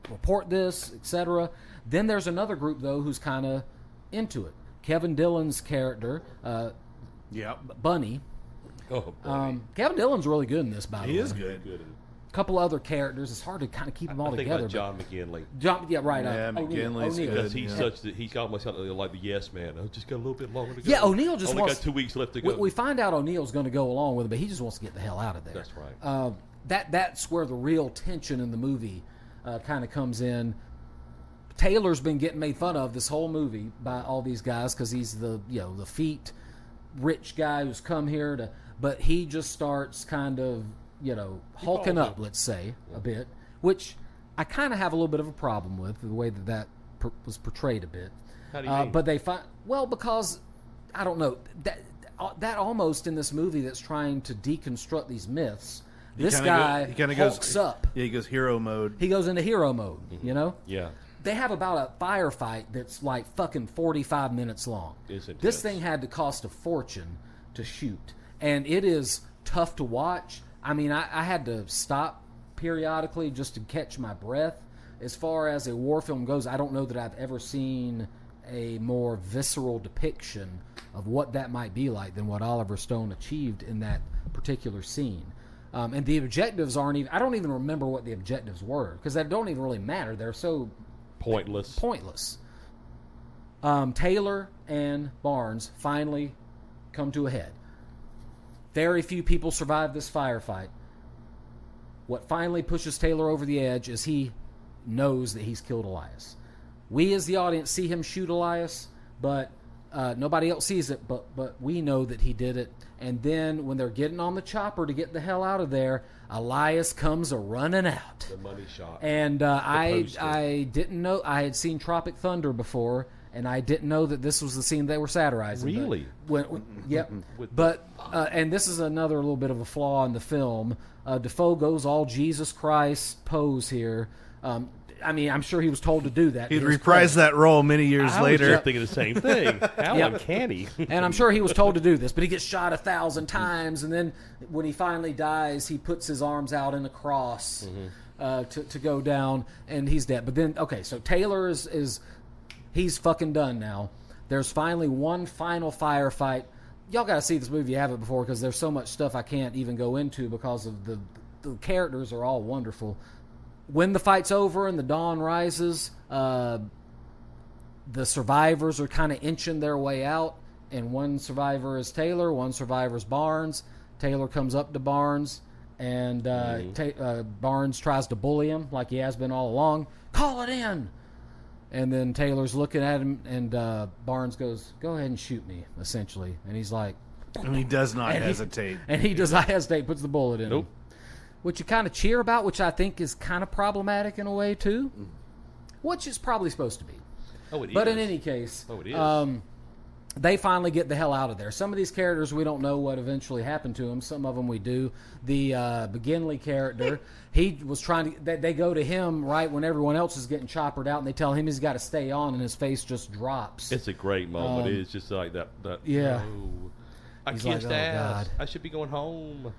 report this, etc. Then there's another group though who's kind of into it. Kevin Dillon's character, Bunny. Oh, Bunny. Kevin Dillon's really good in this, by the way. He is good. A couple other characters. It's hard to kind of keep them all I think together. about John McGinley. Right. Yeah, McGinley's O'Neill. good. Because he's almost like the yes man. Oh, just got a little bit longer to go. Yeah, O'Neill just only wants... got 2 weeks left to go. We find out O'Neill's going to go along with it, but he just wants to get the hell out of there. That's right. That's where the real tension in the movie kind of comes in. Taylor's been getting made fun of this whole movie by all these guys because he's the feet rich guy who's come here to, but he just starts kind of hulking up, let's say, a bit, which I kind of have a little bit of a problem with the way that was portrayed a bit. How do you mean? But they find because I don't know that almost in this movie that's trying to deconstruct these myths. This guy hulks up. Yeah, he goes hero mode. He goes into hero mode. Yeah. They have about a firefight that's like fucking 45 minutes long. This thing had to cost a fortune to shoot, and it is tough to watch. I mean, I had to stop periodically just to catch my breath. As far as a war film goes, I don't know that I've ever seen a more visceral depiction of what that might be like than what Oliver Stone achieved in that particular scene. And the objectives aren't even... I don't even remember what the objectives were, because they don't even really matter. They're so... Pointless. Taylor and Barnes finally come to a head. Very few people survive this firefight. What finally pushes Taylor over the edge is he knows that he's killed Elias. We as the audience see him shoot Elias, but nobody else sees it, but we know that he did it. And then when they're getting on the chopper to get the hell out of there, Elias comes a-running out. The money shot. And I didn't know... I had seen Tropic Thunder before, and I didn't know that this was the scene they were satirizing. Really? Yep. But and this is another little bit of a flaw in the film. Defoe goes all Jesus Christ pose here. I mean, I'm sure he was told to do that. He'd reprise that role many years later. I was thinking the same thing. How uncanny. And I'm sure he was told to do this, but he gets shot 1,000 times, and then when he finally dies, he puts his arms out in a cross to go down, and he's dead. But then, okay, so Taylor is he's fucking done now. There's finally one final firefight. Y'all got to see this movie if you haven't before, because there's so much stuff I can't even go into because of the characters are all wonderful. When the fight's over and the dawn rises, the survivors are kind of inching their way out, and one survivor is Taylor, one survivor is Barnes. Taylor comes up to Barnes, and Barnes tries to bully him like he has been all along. Call it in! And then Taylor's looking at him, and Barnes goes, "Go ahead and shoot me," essentially. And he's like... And he does not hesitate. He does not hesitate, puts the bullet in him. Which you kind of cheer about, which I think is kind of problematic in a way, too. Which it's probably supposed to be. Oh, it is. But in any case... Oh, it is. They finally get the hell out of there. Some of these characters, we don't know what eventually happened to them. Some of them we do. The McGinley character, he was trying to... They go to him right when everyone else is getting choppered out, and they tell him he's got to stay on, and his face just drops. It's a great moment. It's just like that yeah. Oh, I He's kissed like, oh, ass. God. I should be going home.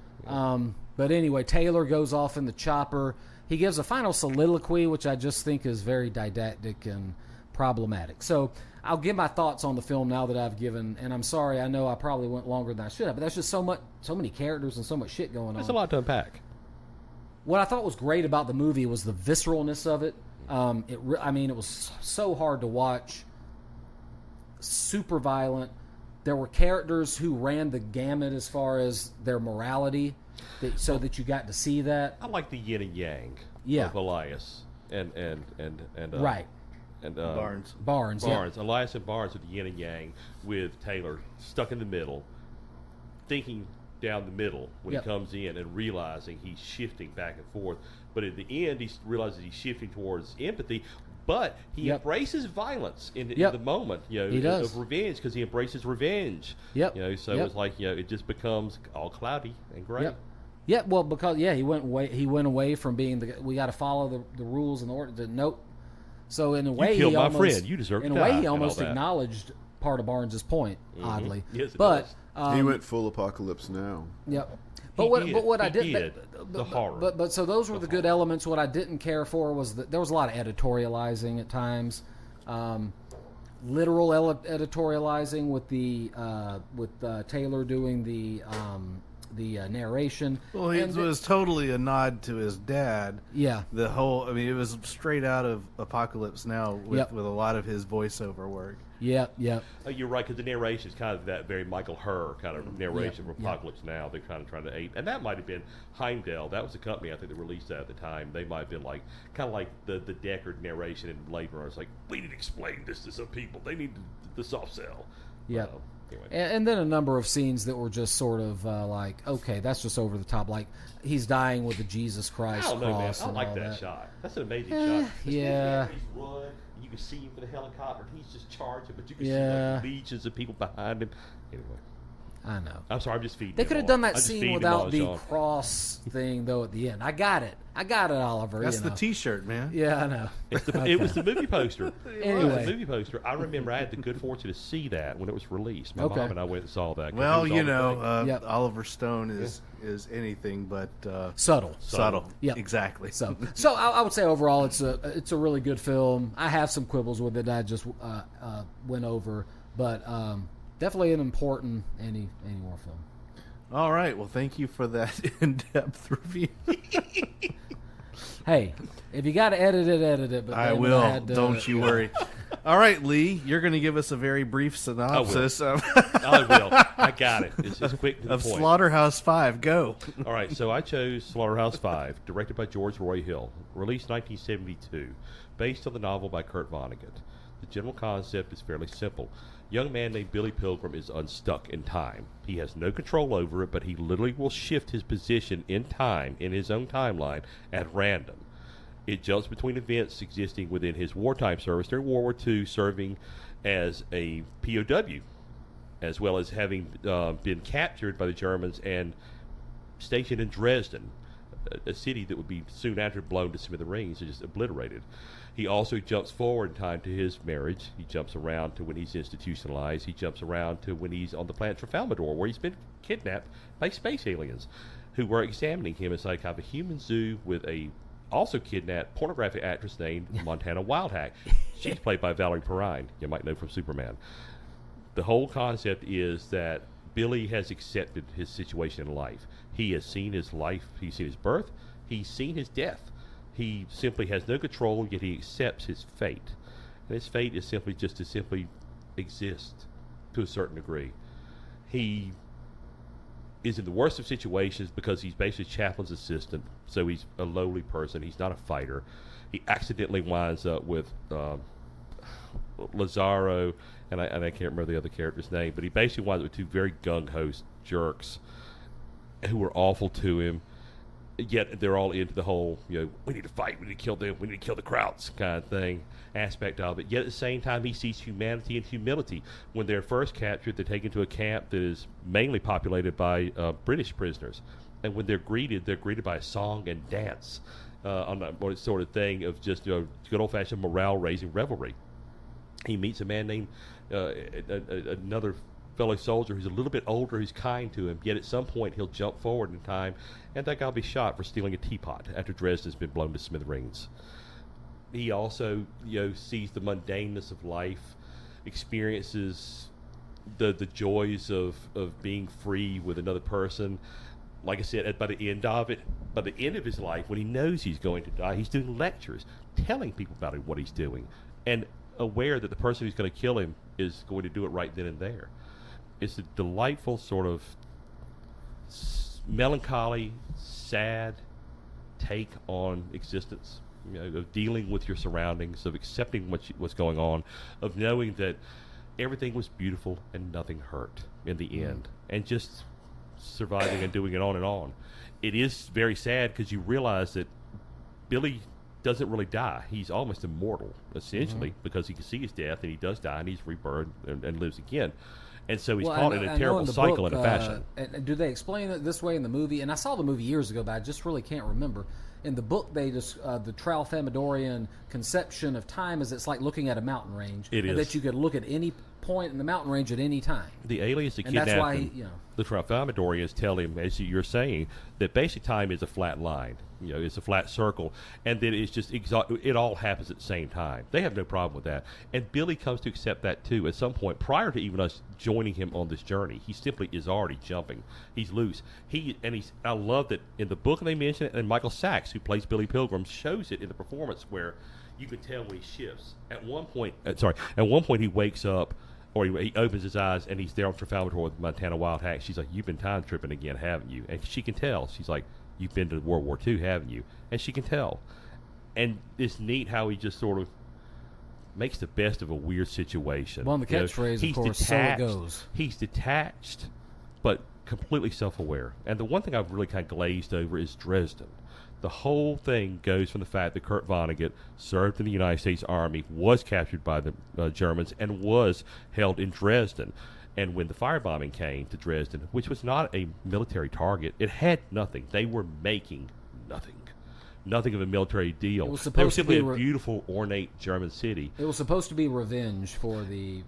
But anyway, Taylor goes off in the chopper. He gives a final soliloquy, which I just think is very didactic and problematic. So I'll give my thoughts on the film now that I've given, and I'm sorry, I know I probably went longer than I should have, but there's just so many characters and so much shit going on. There's a lot to unpack. What I thought was great about the movie was the visceralness of it. It was so hard to watch. Super violent. There were characters who ran the gamut as far as their morality, so that you got to see that. I like the yin and yang of Elias and right. And Barnes. Elias and Barnes with the yin and yang, with Taylor stuck in the middle. thinking down the middle when Yep. he comes in and realizing he's shifting back and forth. But at the end, he realizes he's shifting towards empathy. But he Yep. embraces violence in Yep. the moment, He does. of revenge, because he embraces revenge. Yep. So Yep. it's like, it just becomes all cloudy and gray. Yep. Yeah, well, because he went away from being we got to follow the rules and the order. Nope. So in a way, killed he my almost, friend. You deserve in to a way, die he and all almost that. acknowledged part of Barnes's point. Mhm. Oddly, Yes, it but does. He went full apocalypse now. Yep. He But what I did. did, The horror. But so those were the good elements. What I didn't care for was that there was a lot of editorializing at times, literal editorializing with Taylor doing the narration. Well, it was totally a nod to his dad. Yeah. The whole, I mean, it was straight out of Apocalypse Now with, Yep. with a lot of his voiceover work. Yep. You're right, because the narration is kind of that very Michael Herr kind of narration from Apocalypse Now. They're kind of trying to ape, and that might have been Heimdall. That was the company I think that released that at the time. They might have been like kind of like the Deckard narration in Blade Runner. It's like, we need to explain this to some people. They need the soft sell. Yep. Anyway. And then a number of scenes that were just sort of like, okay, that's just over the top. Like he's dying with the Jesus Christ I don't know, man. cross. I and like all that shot. That's an amazing shot. Especially yeah. after he's run, you can see him from the helicopter. He's just charging, but you can see Yeah. like legions of people behind him. Anyway, I know. I'm sorry, I'm just feeding. They him could have on. done I'm that just scene feeding him without on, the Shawn. cross thing, though, at the end. I got it, Oliver. That's you the know. T-shirt, man. Yeah, I know. It was the movie poster. It was Anyway. the movie poster. I remember I had the good fortune to see that when it was released. My Okay. mom and I went and saw that. 'cause Well, it was you on the know, thing. Yep. Oliver Stone is anything but Subtle. subtle. Yep. Exactly. So I would say overall it's a really good film. I have some quibbles with it I just went over, but definitely an important Andy Warhol film. All right. Well, thank you for that in-depth review. Hey, if you got to edit it. But I then will. had to- Don't you worry. All right, Lee, you're going to give us a very brief synopsis of I will. I got it. It's quick to the of point. Slaughterhouse 5. Go. All right, so I chose Slaughterhouse 5, directed by George Roy Hill, released 1972, based on the novel by Kurt Vonnegut. The general concept is fairly simple. A young man named Billy Pilgrim is unstuck in time. He has no control over it, but he literally will shift his position in time, in his own timeline, at random. It jumps between events existing within his wartime service during World War II, serving as a POW, as well as having been captured by the Germans and stationed in Dresden, a city that would be soon after blown to smithereens and just obliterated. He also jumps forward in time to his marriage. He jumps around to when he's institutionalized. He jumps around to when he's on the planet Trafalmador, where he's been kidnapped by space aliens who were examining him as like kind of a human zoo with a also kidnapped pornographic actress named Montana Wildhack. She's played by Valerie Perrine, you might know from Superman. The whole concept is that Billy has accepted his situation in life. He has seen his life, he's seen his birth, he's seen his death. He simply has no control, yet he accepts his fate. And his fate is simply just to simply exist to a certain degree. He is in the worst of situations because he's basically Chaplin's assistant, so he's a lowly person. He's not a fighter. He accidentally winds up with Lazaro, and I can't remember the other character's name, but he basically winds up with two very gung-ho jerks who are awful to him, yet they're all into the whole, we need to fight, we need to kill them, we need to kill the Krauts kind of thing, aspect of it. Yet at the same time, he sees humanity and humility. When they're first captured, they're taken to a camp that is mainly populated by British prisoners. And when they're greeted by a song and dance on that sort of thing of just good old-fashioned morale-raising revelry. He meets a man named another fellow soldier who's a little bit older, who's kind to him, yet at some point he'll jump forward in time, and that guy will be shot for stealing a teapot after Dresden's been blown to smithereens. He also, sees the mundaneness of life, experiences the joys of being free with another person. Like I said, by the end of his life, when he knows he's going to die, he's doing lectures, telling people about what he's doing, and aware that the person who's going to kill him is going to do it right then and there. It's a delightful sort of melancholy, sad take on existence, of dealing with your surroundings, of accepting what's going on, of knowing that everything was beautiful and nothing hurt in the end, and just surviving and doing it on and on. It is very sad because you realize that Billy doesn't really die. He's almost immortal, essentially, because he can see his death, and he does die, and he's rebirthed and lives again. And so he's caught in a terrible cycle in a fashion. And do they explain it this way in the movie? And I saw the movie years ago, but I just really can't remember. In the book, they just the Tralfamadorian conception of time is it's like looking at a mountain range. It is. That you could look at any point in the mountain range at any time. The aliens that And kidnap that's why, him, the Tralfamadorians tell him, as you're saying, that basic time is a flat line. It's a flat circle, and then it's just it all happens at the same time. They have no problem with that, and Billy comes to accept that too. At some point, prior to even us joining him on this journey, he simply is already jumping. He's loose. I love that in the book they mention it, and Michael Sachs, who plays Billy Pilgrim, shows it in the performance where you can tell when he shifts. At one point, he wakes up. Or he opens his eyes, and he's there on Trafalgar with Montana Wild Hack. She's like, "You've been time tripping again, haven't you?" And she can tell. She's like, "You've been to World War II, haven't you?" And she can tell. And it's neat how he just sort of makes the best of a weird situation. Well, the catchphrase, of course, detached, so it goes. He's detached, but completely self-aware. And the one thing I've really kind of glazed over is Dresden. The whole thing goes from the fact that Kurt Vonnegut served in the United States Army, was captured by the Germans, and was held in Dresden. And when the firebombing came to Dresden, which was not a military target, it had nothing. They were making nothing. Nothing of a military deal. It was They were supposed to simply be a beautiful, ornate German city. It was supposed to be revenge for the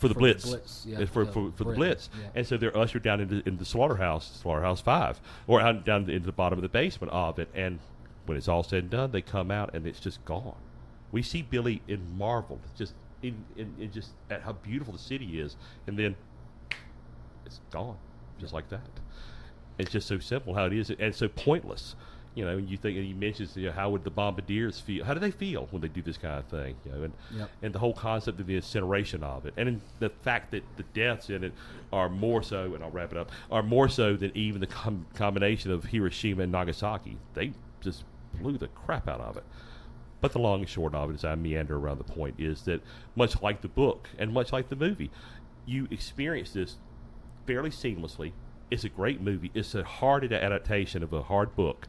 Blitz. Yeah, for the Blitz. Yeah. And so they're ushered down into the slaughterhouse 5, or down into the bottom of the basement of it. And when it's all said and done, they come out and it's just gone. We see Billy in marvel, just in just at how beautiful the city is, and then it's gone, just like that. It's just so simple how it is, and so pointless. You think, and he mentions, how would the bombardiers feel? How do they feel when they do this kind of thing? And the whole concept of the incineration of it, and in the fact that the deaths in it are more so, and I'll wrap it up, are more so than even the combination of Hiroshima and Nagasaki. They just blew the crap out of it. But the long and short of it, as I meander around the point, is that much like the book and much like the movie, you experience this fairly seamlessly. It's a great movie. It's a hard adaptation of a hard book,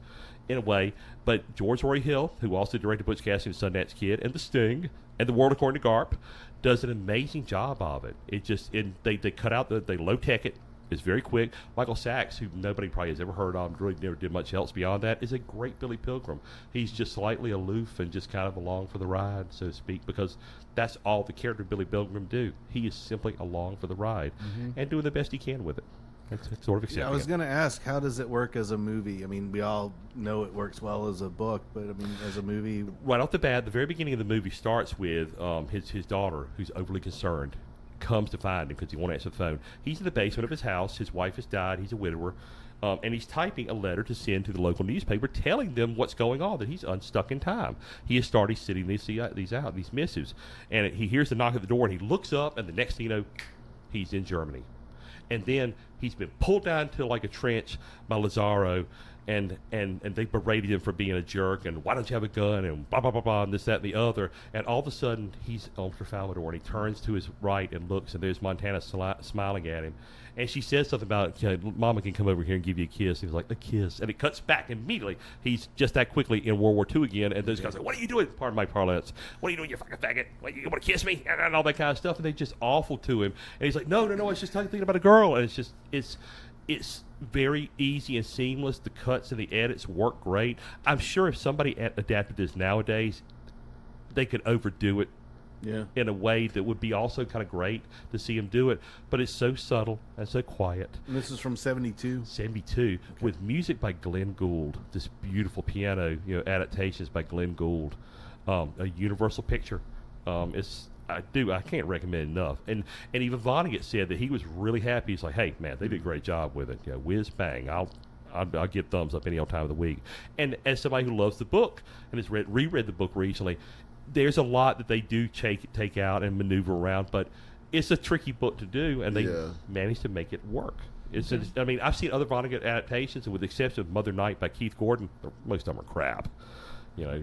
in a way, but George Roy Hill, who also directed Butch Cassidy and Sundance Kid and The Sting and The World According to Garp, does an amazing job of it. They cut out they low tech it. It's very quick. Michael Sachs, who nobody probably has ever heard of, really never did much else beyond that, is a great Billy Pilgrim. He's just slightly aloof and just kind of along for the ride, so to speak, because that's all the character Billy Pilgrim do. He is simply along for the ride and doing the best he can with it. It's sort of accepting. Yeah, I was going to ask, how does it work as a movie? I mean, we all know it works well as a book, but I mean, as a movie, right off the bat, the very beginning of the movie starts with his daughter, who's overly concerned, comes to find him because he won't answer the phone. He's in the basement of his house. His wife has died. He's a widower, and he's typing a letter to send to the local newspaper, telling them what's going on, that he's unstuck in time. He has started sending these missives, and he hears the knock at the door, and he looks up, and the next thing you know, he's in Germany. And then he's been pulled down to like a trench by Lazaro, and they berated him for being a jerk, and why don't you have a gun, and blah, blah, blah, blah, and this, that, and the other. And all of a sudden, he's on Trafalgar, and he turns to his right and looks, and there's Montana smiling at him. And she says something about, Mama can come over here and give you a kiss. He's like, a kiss. And it cuts back immediately. He's just that quickly in World War II again. And those guys are like, what are you doing? Pardon my parlance. What are you doing, you fucking faggot? What, you want to kiss me? And all that kind of stuff. And they're just awful to him. And he's like, no, I was just thinking about a girl. And it's very easy and seamless. The cuts and the edits work great. I'm sure if somebody adapted this nowadays, they could overdo it. Yeah. In a way that would be also kind of great to see him do it. But it's so subtle and so quiet. And this is from 72? 72, okay. With music by Glenn Gould. This beautiful piano, adaptations by Glenn Gould. A universal picture. I can't recommend enough. And even Vonnegut said that he was really happy. He's like, hey, man, they did a great job with it. Whiz bang. I'll give thumbs up any old time of the week. And as somebody who loves the book and has reread the book recently, there's a lot that they do take out and maneuver around, but it's a tricky book to do, and they manage to make it work. I've seen other Vonnegut adaptations, and with the exception of Mother Night by Keith Gordon, most of them are crap.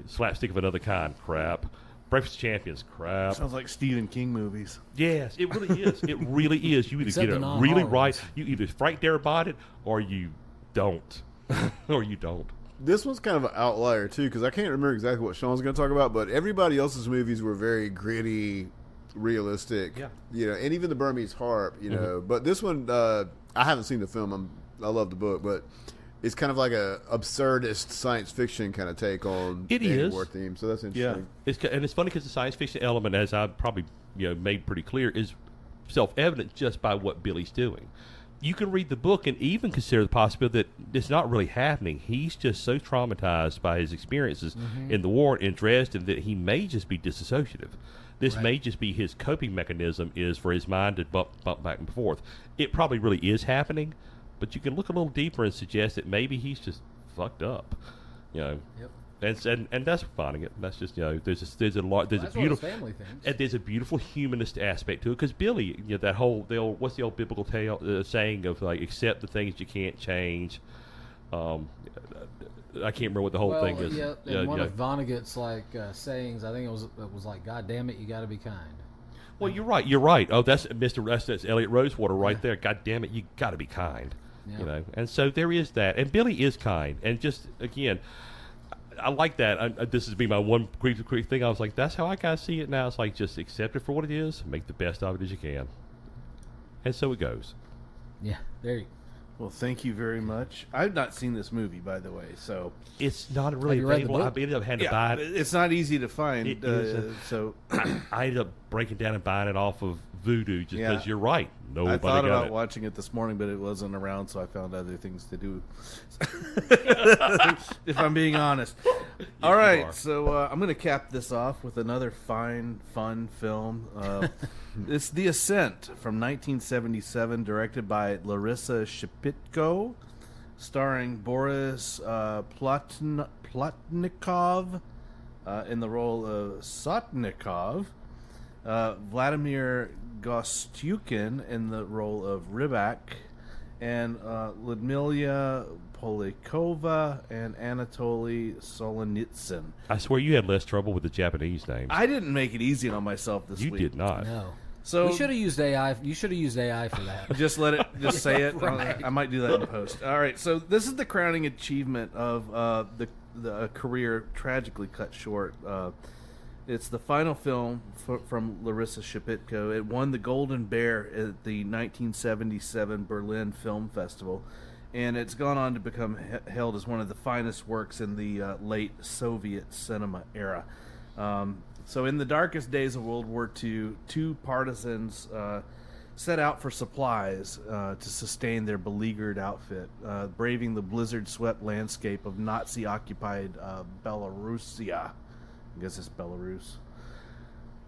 Slapstick of another kind, crap. Breakfast of Champions, crap. Sounds like Stephen King movies. Yes, it really is. It really is. You either Except get the it really non-horror right, ones. you either right there about it, or you don't. Or you don't. This one's kind of an outlier too, because I can't remember exactly what Sean's going to talk about, but everybody else's movies were very gritty, realistic. Yeah. You know, and even the Burmese Harp. You know, but this one, I haven't seen the film. I love the book, but it's kind of like a absurdist science fiction kind of take on It the is. war theme. So that's interesting. And it's funny because the science fiction element, as I probably made pretty clear, is self-evident just by what Billy's doing. You can read the book and even consider the possibility that it's not really happening. He's just so traumatized by his experiences in the war in Dresden that he may just be disassociative. This may just be his coping mechanism is for his mind to bump back and forth. It probably really is happening, but you can look a little deeper and suggest that maybe he's just fucked up. Yep. And that's finding it. That's just there's a That's beautiful one of those family things. and there's a beautiful humanist aspect to it because Billy, that whole what's the old biblical saying of like accept the things you can't change. I can't remember what the whole thing is. Yeah, and one of Vonnegut's sayings, I think it was like, "God damn it, you got to be kind." Well, you're right. Oh, that's that's Elliot Rosewater right there. God damn it, you got to be kind. Yeah. And so there is that, and Billy is kind, and just again. I like that. This has been my one quick thing. I was like, that's how I kind of see it now. It's like, just accept it for what it is. Make the best of it as you can. And so it goes. Yeah, there you Well, thank you very much. I've not seen this movie, by the way, so It's not really Have you read the available. book? I ended up having to buy it. it's not easy to find. It is so I ended up breaking down and buying it off of Vudu just Yeah. because you're right. Nobody I thought got about it. watching it this morning, but it wasn't around, so I found other things to do. If I'm being honest. All you right, are. so I'm going to cap this off with another fine, fun film. It's The Ascent from 1977, directed by Larissa Shepitko, starring Boris Plotnikov in the role of Sotnikov, Vladimir Gostyukin in the role of Rybak, and Ludmila Polikova and Anatoly Solonitsyn. I swear you had less trouble with the Japanese names. I didn't make it easy on myself this You week. did not. No. So We should have used AI. You should have used AI for that. just let it. Just say it. Right. I might do that in post. All right. So this is the crowning achievement of the career tragically cut short. It's the final film from Larissa Shepitko. It won the Golden Bear at the 1977 Berlin Film Festival, and it's gone on to become held as one of the finest works in the late Soviet cinema era. So in the darkest days of World War II, two partisans set out for supplies to sustain their beleaguered outfit, braving the blizzard-swept landscape of Nazi-occupied Belarusia. I guess it's Belarus.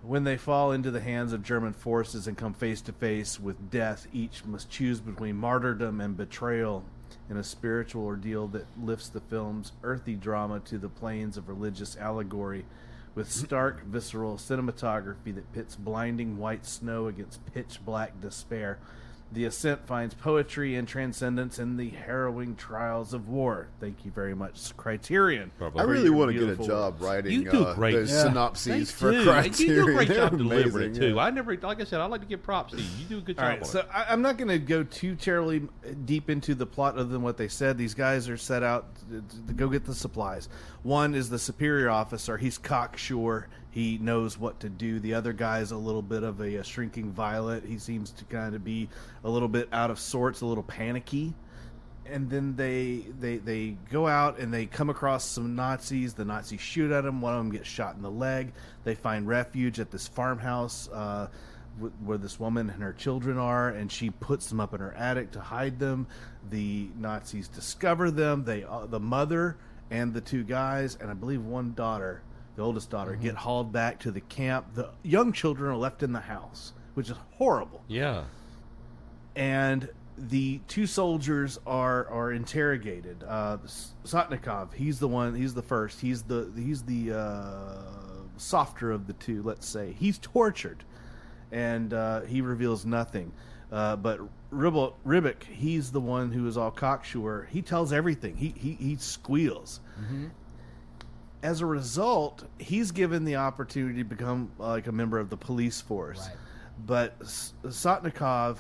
When they fall into the hands of German forces and come face to face with death, each must choose between martyrdom and betrayal in a spiritual ordeal that lifts the film's earthy drama to the planes of religious allegory, with stark, visceral cinematography that pits blinding white snow against pitch-black despair. The Ascent finds poetry and transcendence in the harrowing trials of war. Thank you very much, Criterion. Probably. I really your want to get a beautiful job writing You do great. those Yeah. synopses for Dude, Criterion. you do a great They're job delivering it amazing, too. yeah. I never, like I said, I like to give props to you. You do a good job. All right, on so it. I'm not going to go too terribly deep into the plot other than what they said. These guys are set out to go get the supplies. One is the superior officer. He's cocksure. He knows what to do. The other guy's a little bit of a shrinking violet. He seems to kind of be a little bit out of sorts, a little panicky. And then they go out and they come across some Nazis. The Nazis shoot at them. One of them gets shot in the leg. They find refuge at this farmhouse where this woman and her children are, and she puts them up in her attic to hide them. The Nazis discover them. The mother and the two guys, and I believe one daughter, the oldest daughter, get hauled back to the camp. The young children are left in the house, which is horrible. Yeah. And the two soldiers are interrogated. Sotnikov, he's the first. He's the softer of the two, let's say. He's tortured, and he reveals nothing. But Rybak, he's the one who is all cocksure. He tells everything. He squeals. as a result, he's given the opportunity to become like a member of the police force. Right. But Sotnikov,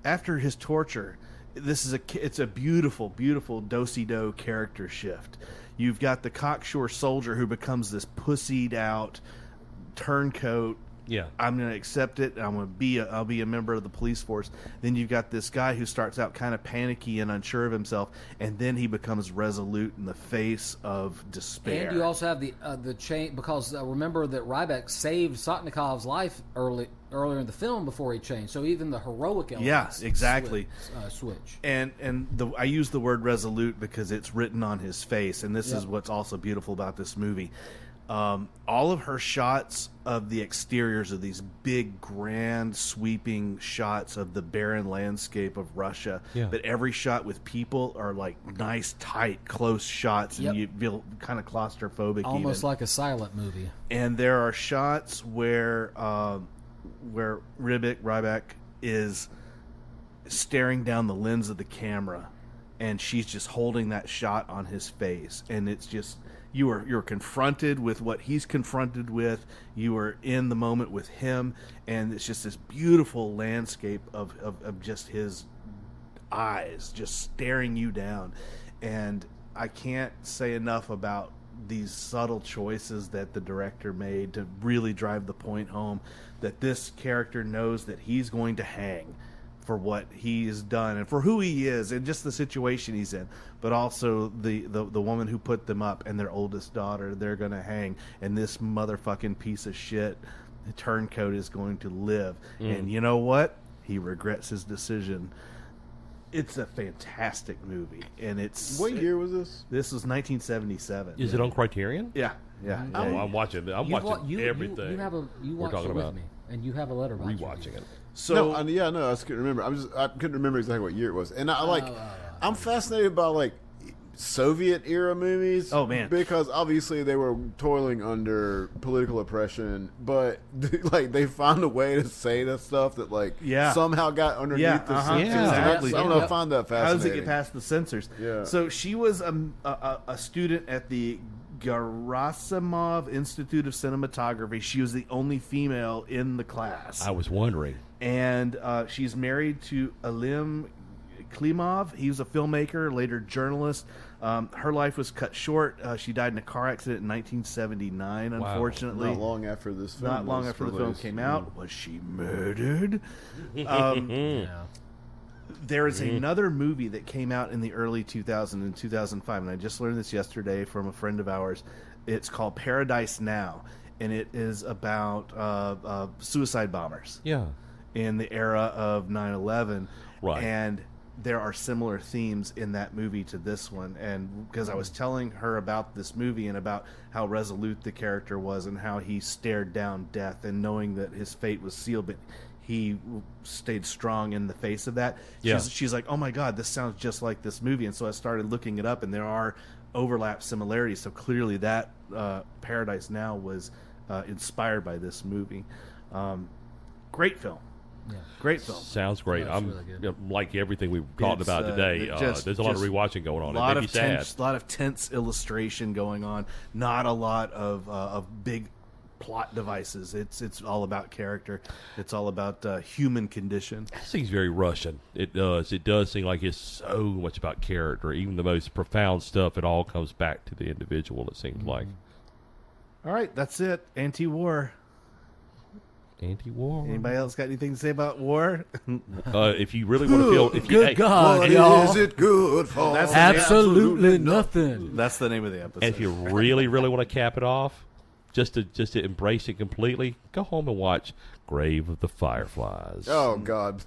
after his torture, it's a beautiful, beautiful do-si-do character shift. You've got the cocksure soldier who becomes this pussied out turncoat. Yeah. I'm going to accept it. I'll be a member of the police force. Then you've got this guy who starts out kind of panicky and unsure of himself, and then he becomes resolute in the face of despair. And you also have the change, because remember that Ryback saved Sotnikov's life earlier in the film before he changed. So even the heroic elements, exactly, switch. And I use the word resolute because it's written on his face, and this is what's also beautiful about this movie. All of her shots of the exteriors of these big, grand, sweeping shots of the barren landscape of Russia, but every shot with people are like nice, tight, close shots, and you feel kind of claustrophobic. Almost like a silent movie. And there are shots where Ryback is staring down the lens of the camera, and she's just holding that shot on his face, and it's just... You're confronted with what he's confronted with. You are in the moment with him, and it's just this beautiful landscape of just his eyes just staring you down. And I can't say enough about these subtle choices that the director made to really drive the point home that this character knows that he's going to hang for what he's done and for who he is and just the situation he's in, but also the woman who put them up and their oldest daughter, they're going to hang, and this motherfucking piece of shit turncoat is going to live. And you know what? He regrets his decision. It's a fantastic movie, and What year was this? This was 1977. Is it on Criterion? Yeah. I'm watching. I'm watching everything. You we're watched talking it with about. me, and you have a letter about Rewatching it. So I just couldn't remember. I couldn't remember exactly what year it was, and I'm fascinated by like Soviet era movies. Oh man, because obviously they were toiling under political oppression, but like they found a way to say the stuff that somehow got underneath the censors. Exactly. I don't know. I find that fascinating. How does it get past the censors? Yeah. So she was a student at the Gerasimov Institute of Cinematography. She was the only female in the class. I was wondering. And she's married to Alim Klimov. He was a filmmaker, later journalist. Her life was cut short. She died in a car accident in 1979, unfortunately. Not long after this film Not long after the film came out. Was she murdered? There is another movie that came out in the early 2000s and 2005, and I just learned this yesterday from a friend of ours. It's called Paradise Now, and it is about suicide bombers. Yeah. In the era of 9/11. Right. And there are similar themes in that movie to this one. And because I was telling her about this movie and about how resolute the character was and how he stared down death and knowing that his fate was sealed, but he stayed strong in the face of that. Yeah. She's like, oh my God, this sounds just like this movie. And so I started looking it up, and there are overlap similarities. So clearly that Paradise Now was inspired by this movie. Great film. Yeah. Great film. Sounds great. That's really good. Like everything we've talked about today. There's a lot of rewatching going on. It made me sad. A lot of tense illustration going on. Not a lot of big plot devices. It's all about character. It's all about human condition. It seems very Russian. It does. It does seem like it's so much about character. Even the most profound stuff, it all comes back to the individual, it seems like. All right, that's it. Anti-war. Anti-war. Anybody else got anything to say about war? If you really want to feel... If you, Good God, What y'all. is it good for? That's Absolutely nothing. That's the name of the episode. And if you really, really want to cap it off, just to embrace it completely, go home and watch Grave of the Fireflies. Oh God!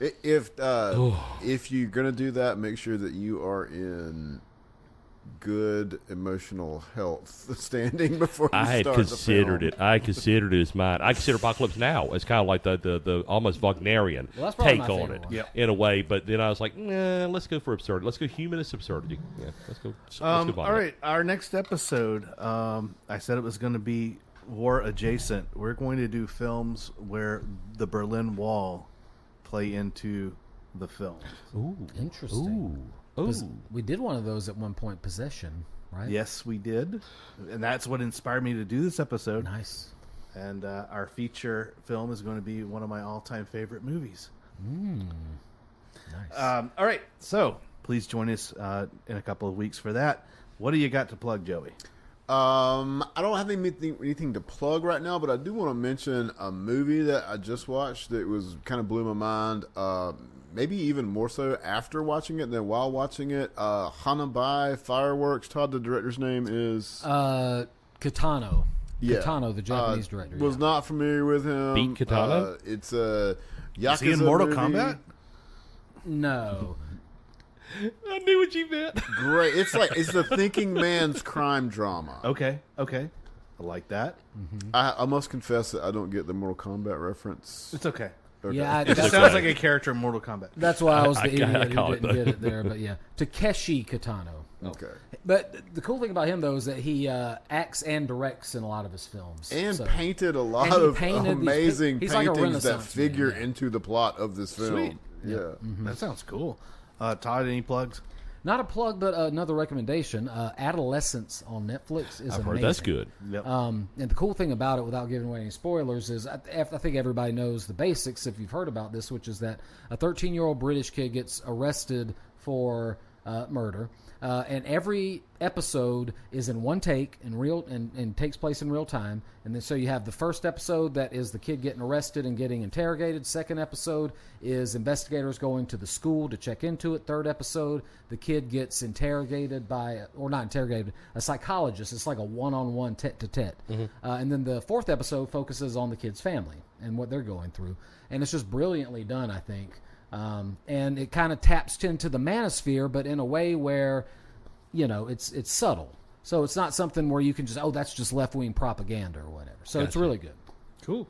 If you're gonna do that, make sure that you are in good emotional health standing before you I had start considered the it. I considered it as mine. I consider Apocalypse Now as kind of like the almost Wagnerian Well, that's probably take my on favorite it one. Yep. in a way. But then I was like, nah, let's go for absurdity. Let's go humanist absurdity. Yeah, let's go. all right, our next episode, I said it was going to be war adjacent. We're going to do films where the Berlin Wall play into the film. Interesting. Ooh. We did one of those at one point, Possession, right? Yes, we did. And that's what inspired me to do this episode. Nice. And our feature film is going to be one of my all-time favorite movies. Nice. All right, so please join us in a couple of weeks for that. What do you got to plug, Joey? I don't have anything to plug right now, but I do want to mention a movie that I just watched that was kind of blew my mind. Maybe even more so after watching it than while watching it. Hanabi Fireworks. Todd, the director's name is Kitano. Yeah. Kitano, the Japanese director. Was not familiar with him. Beat Kitano? It's a Yakuza Is he in Mortal movie. Kombat? No. I knew what you meant. Great. It's the thinking man's crime drama. Okay. I like that. I must confess that I don't get the Mortal Kombat reference. It's okay. Okay. Yeah, It just sounds like a character in Mortal Kombat. that's why I was the I idiot call who it didn't that. get it there. But yeah, Takeshi Kitano. Okay. But the cool thing about him, though, is that he acts and directs in a lot of his films. And So- painted a lot And he of painted these amazing he's like a paintings that Renaissance figure man, yeah. into the plot of this film. Sweet. Yeah. That sounds cool. Todd, any plugs? Not a plug, but another recommendation. Adolescence on Netflix is I've amazing. heard that's good. Yep. And the cool thing about it, without giving away any spoilers, is I think everybody knows the basics if you've heard about this, which is that a 13-year-old British kid gets arrested for murder. And every episode is in one take and takes place in real time. And then so you have the first episode that is the kid getting arrested and getting interrogated. Second episode is investigators going to the school to check into it. Third episode, the kid gets interrogated or not interrogated, a psychologist. It's like a one-on-one tete-to-tete. And then the fourth episode focuses on the kid's family and what they're going through. And it's just brilliantly done, I think. And it kind of taps into the manosphere, but in a way where, it's subtle. So it's not something where you can just, that's just left-wing propaganda or whatever. So it's Gotcha. really good. Cool.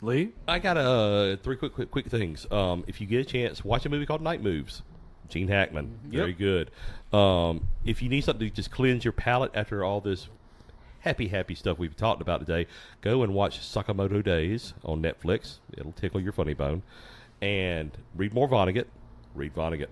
Lee? I got three quick things. If you get a chance, watch a movie called Night Moves. Gene Hackman, very good. If you need something to just cleanse your palate after all this happy stuff we've talked about today, go and watch Sakamoto Days on Netflix. It'll tickle your funny bone. And read more Vonnegut. Read Vonnegut.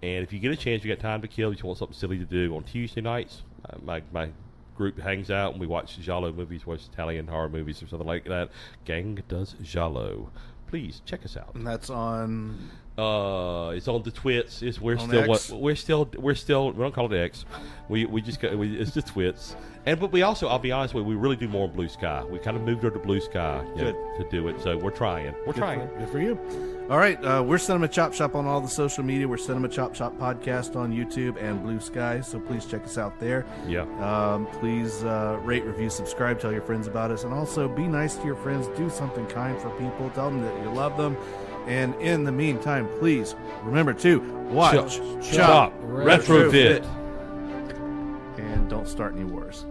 And if you get a chance, you got time to kill, you want something silly to do on Tuesday nights, my group hangs out and we watch giallo movies, watch Italian horror movies or something like that. Gang does giallo. Please check us out. And that's on... It's on the twits. We're On still X? we're still we don't call it X. We just it's the twits. But we also, I'll be honest with you, we really do more on Blue Sky. We kind of moved over to Blue Sky to do it. So we're trying. Good for you. All right, we're Cinema Chop Shop on all the social media. We're Cinema Chop Shop Podcast on YouTube and Blue Sky, so please check us out there. Yeah. Please rate, review, subscribe, tell your friends about us, and also be nice to your friends. Do something kind for people. Tell them that you love them. And in the meantime, please remember to watch, Chop, retrofit, retrofit. and don't start any wars.